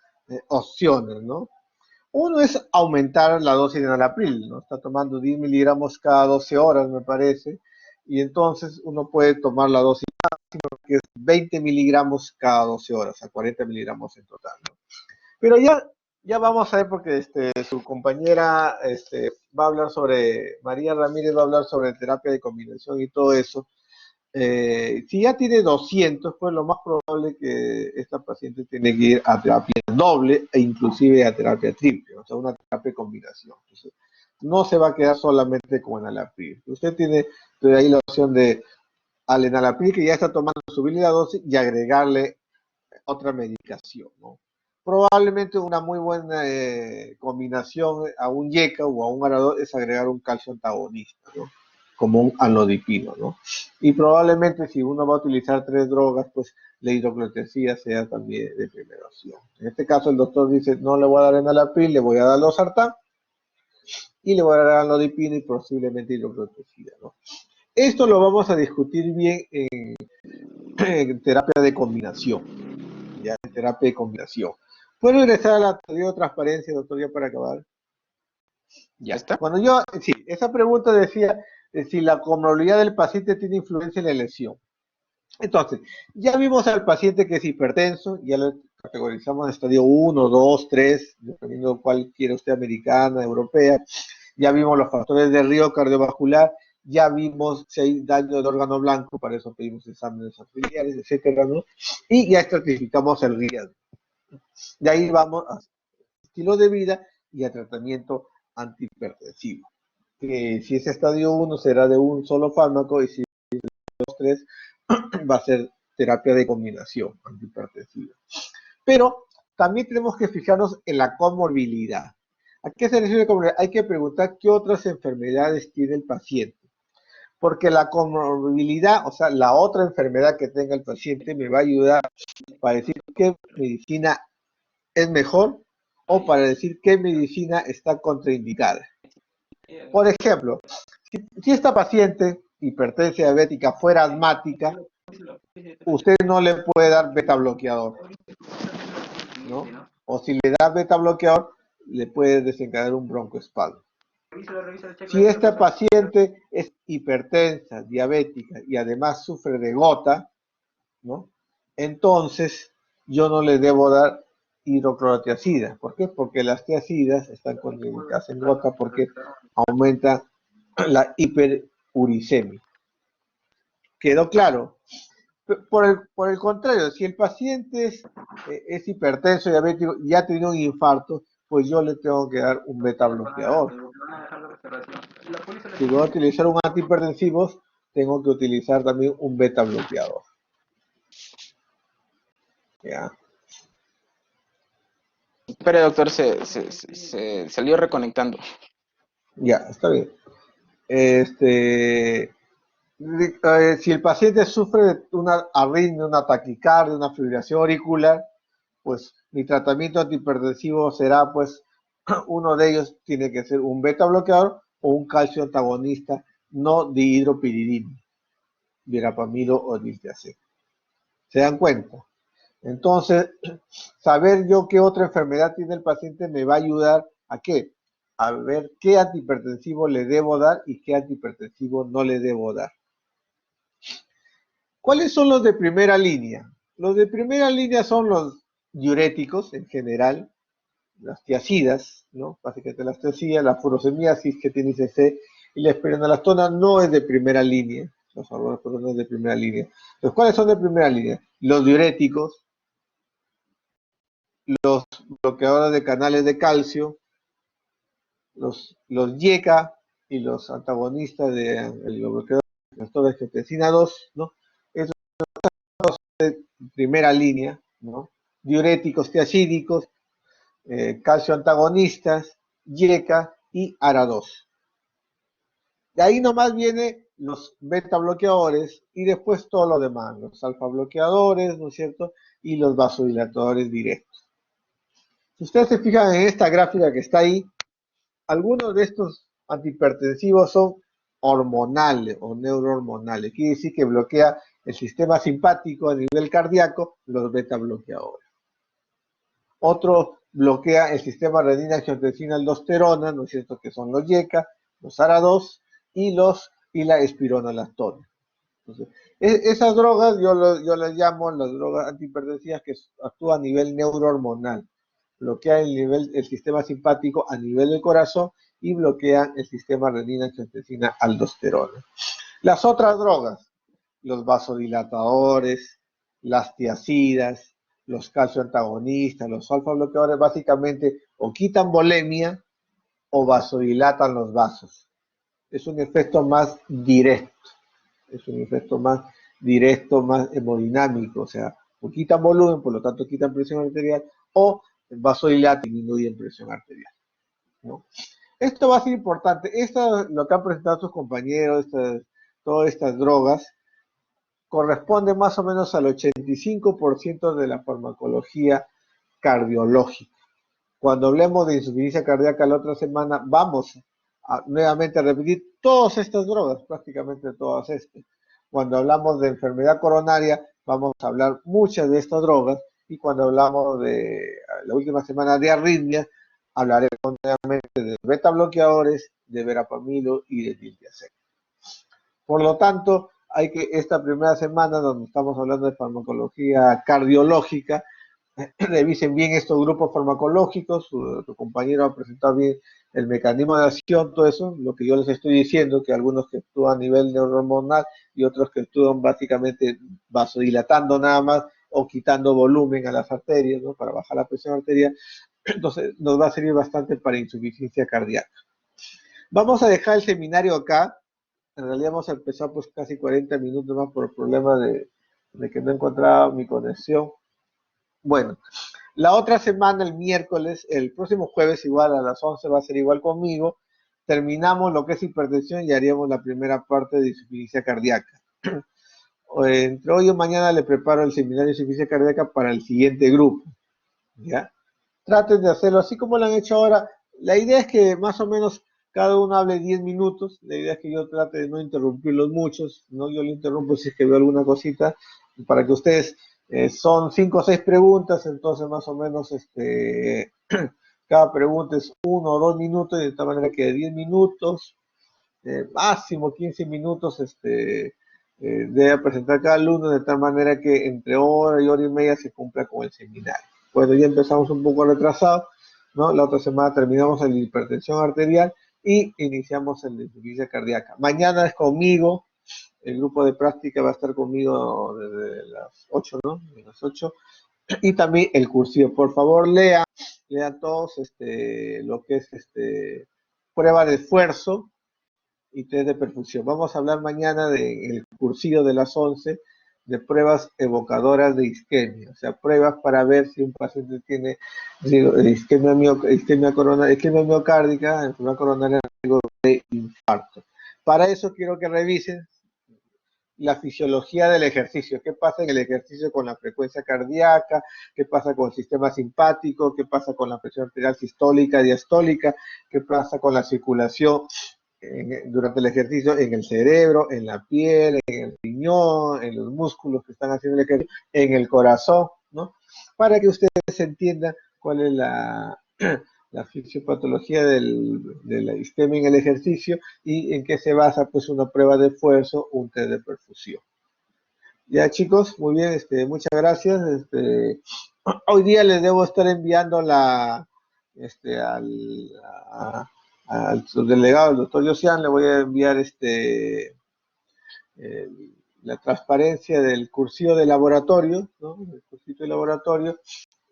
opciones, ¿no? Uno es aumentar la dosis de enalapril, ¿no? Está tomando 10 miligramos cada 12 horas, me parece, y entonces uno puede tomar la dosis máxima, que es 20 miligramos cada 12 horas, a 40 miligramos en total, ¿no? Pero ya vamos a ver, porque su compañera va a hablar María Ramírez va a hablar sobre terapia de combinación y todo eso. Si ya tiene 200, pues lo más probable que esta paciente tiene que ir a terapia doble e inclusive a terapia triple, o sea, una terapia de combinación. Entonces, no se va a quedar solamente con enalapril. Usted tiene ahí la opción de al enalapril, que ya está tomando su dosis, y agregarle otra medicación, ¿no? Probablemente una muy buena combinación a un IECA o a un arador es agregar un calcio antagonista, ¿no? Como un anodipino, ¿no? Y probablemente si uno va a utilizar 3 drogas, pues la hidroclorotiazida sea también de primera opción. En este caso el doctor dice, no le voy a dar enalapril, le voy a dar losartán, y le voy a dar amlodipina y posiblemente hidroclorotiazida, ¿no? Esto lo vamos a discutir bien en terapia de combinación, ya en terapia de combinación. ¿Puedo regresar a la teoría de transparencia, doctor, ya para acabar? ¿Ya está? Cuando yo, sí, esa pregunta decía si la comorbilidad del paciente tiene influencia en la lesión. Entonces, ya vimos al paciente que es hipertenso, ya lo categorizamos en estadio 1, 2, 3, dependiendo cuál quiere usted, americana, europea. Ya vimos los factores de riesgo cardiovascular, ya vimos si hay daño del órgano blanco, para eso pedimos exámenes auxiliares, etcétera, ¿no? Y ya estratificamos el riesgo. De ahí vamos a estilo de vida y a tratamiento antihipertensivo. Si es estadio 1 será de un solo fármaco y si es 2, 3 va a ser terapia de combinación antihipertensiva. Pero también tenemos que fijarnos en la comorbilidad. ¿A qué se refiere comorbilidad? Hay que preguntar qué otras enfermedades tiene el paciente. Porque la comorbilidad, o sea, la otra enfermedad que tenga el paciente me va a ayudar para decir qué medicina es mejor o para decir qué medicina está contraindicada. Por ejemplo, si esta paciente hipertensa diabética fuera asmática, usted no le puede dar beta bloqueador, ¿no? O si le da beta bloqueador, le puede desencadenar un broncoespasmo. Si esta paciente es hipertensa, diabética y además sufre de gota, ¿no? Entonces yo no le debo dar hidroclorotiazida. ¿Por qué? Porque las tiazidas están contraindicadas en gota porque aumenta la hiperuricemia. ¿Quedó claro? Por el contrario, si el paciente es hipertenso, diabético y ha tenido un infarto, pues yo le tengo que dar un beta bloqueador. Si voy a utilizar un antihipertensivo, tengo que utilizar también un beta bloqueador. ¿Ya? Pero doctor, se salió reconectando. Ya, está bien. Si el paciente sufre de una arritmia, una taquicardia, una fibrilación auricular, pues mi tratamiento antihipertensivo será, pues, uno de ellos tiene que ser un beta bloqueador o un calcio antagonista no dihidropiridina, verapamido o diltiazem. ¿Se dan cuenta? Entonces, saber yo qué otra enfermedad tiene el paciente me va a ayudar a qué? A ver qué antihipertensivo le debo dar y qué antihipertensivo no le debo dar. ¿Cuáles son los de primera línea? Los de primera línea son los diuréticos en general, las tiazidas, ¿no? Básicamente las tiazidas, la furosemiasis que tiene ICC y la espironolactona no es de primera línea. Los hormonas no es de primera línea. Entonces, ¿cuáles son de primera línea? Los diuréticos, los bloqueadores de canales de calcio, los YECA y los antagonistas de los bloqueadores de angiotensina 2, ¿no? Esos son de primera línea, ¿no? Diuréticos tiazídicos, calcio antagonistas, YECA y ARA2. De ahí nomás viene los beta bloqueadores y después todo lo demás, los alfa bloqueadores, ¿no es cierto? Y los vasodilatadores directos. Si ustedes se fijan en esta gráfica que está ahí, algunos de estos antihipertensivos son hormonales o neurohormonales. Quiere decir que bloquea el sistema simpático a nivel cardíaco, los beta bloqueadores. Otro bloquea el sistema renina-angiotensina-aldosterona, ¿no es cierto? Que son los YECA, los ARA2 y la espironolactona. Entonces, esas drogas yo las llamo las drogas antihipertensivas que actúan a nivel neurohormonal. Bloquean el sistema simpático a nivel del corazón y bloquean el sistema renina-angiotensina-aldosterona. Las otras drogas, los vasodilatadores, las tiazidas, los calcio antagonistas, los alfa bloqueadores, básicamente o quitan volemia o vasodilatan los vasos. Es un efecto más directo. Es un efecto más directo, más hemodinámico, o sea, o quitan volumen, por lo tanto quitan presión arterial, o vasodilatan y disminuyen presión arterial, ¿no? Esto va a ser importante. Lo que han presentado sus compañeros, todas estas drogas, corresponde más o menos al 85% de la farmacología cardiológica. Cuando hablemos de insuficiencia cardíaca la otra semana, vamos nuevamente repetir, todas estas drogas, prácticamente todas estas. Cuando hablamos de enfermedad coronaria, vamos a hablar muchas de estas drogas, y cuando hablamos de la última semana de arritmias, hablaremos nuevamente de beta bloqueadores, de verapamilo y de diltiazem. Por lo tanto, hay que esta primera semana, donde estamos hablando de farmacología cardiológica, revisen bien estos grupos farmacológicos, tu compañero ha presentado bien el mecanismo de acción, todo eso, lo que yo les estoy diciendo, que algunos que actúan a nivel neurohormonal y otros que actúan básicamente vasodilatando nada más o quitando volumen a las arterias, ¿no? Para bajar la presión arterial. Entonces nos va a servir bastante para insuficiencia cardíaca. Vamos a dejar el seminario acá. En realidad vamos a empezar pues casi 40 minutos más por el problema de que no encontraba mi conexión. Bueno, la otra semana, el miércoles, el próximo jueves igual a las 11 va a ser igual conmigo. Terminamos lo que es hipertensión y haríamos la primera parte de insuficiencia cardíaca. Entre hoy y mañana le preparo el seminario de insuficiencia cardíaca para el siguiente grupo, ¿ya? Traten de hacerlo así como lo han hecho ahora. La idea es que más o menos cada uno hable 10 minutos. La idea es que yo trate de no interrumpirlos muchos, ¿no? Yo le interrumpo si es que veo alguna cosita, para que ustedes, son 5 o 6 preguntas, entonces más o menos cada pregunta es 1 o 2 minutos, y de tal manera que de 10 minutos, máximo 15 minutos, debe presentar cada alumno, de tal manera que entre hora y media se cumpla con el seminario. Bueno, ya empezamos un poco retrasado, ¿no? La otra semana terminamos el de hipertensión arterial y iniciamos el de insuficiencia cardíaca. Mañana es conmigo, el grupo de práctica va a estar conmigo desde las 8, ¿no? De las 8. Y también el cursillo. Por favor, lean todos lo que es prueba de esfuerzo y test de perfusión. Vamos a hablar mañana del cursillo de las 11 de pruebas evocadoras de isquemia, o sea, pruebas para ver si un paciente tiene isquemia miocárdica, enfermedad coronaria, riesgo de infarto. Para eso quiero que revisen la fisiología del ejercicio, qué pasa en el ejercicio con la frecuencia cardíaca, qué pasa con el sistema simpático, qué pasa con la presión arterial sistólica, diastólica, qué pasa con la circulación durante el ejercicio en el cerebro, en la piel, en el riñón, en los músculos que están haciendo el ejercicio, en el corazón, ¿no? Para que ustedes entiendan cuál es la fisiopatología de la isquemia en el ejercicio y en qué se basa pues una prueba de esfuerzo, un test de perfusión. Ya, chicos, muy bien, muchas gracias. Hoy día les debo estar enviando al subdelegado, el doctor Josian, le voy a enviar la transparencia del cursillo de laboratorio, ¿no? El cursillo de laboratorio,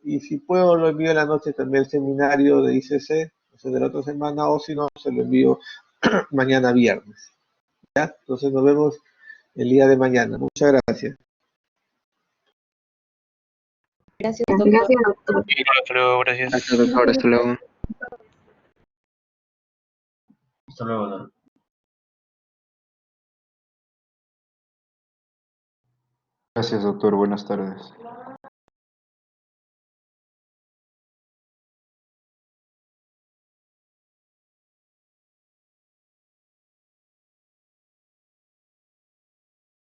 y si puedo lo envío en la noche también el seminario de ICC, o sea, de la otra semana, o si no, se lo envío mañana viernes. ¿Ya? Entonces nos vemos el día de mañana. Muchas gracias. Gracias, doctor. Gracias, doctor. Hasta luego, gracias. Gracias, doctor. Hasta luego. Hasta luego, ¿no? Gracias, doctor. Buenas tardes.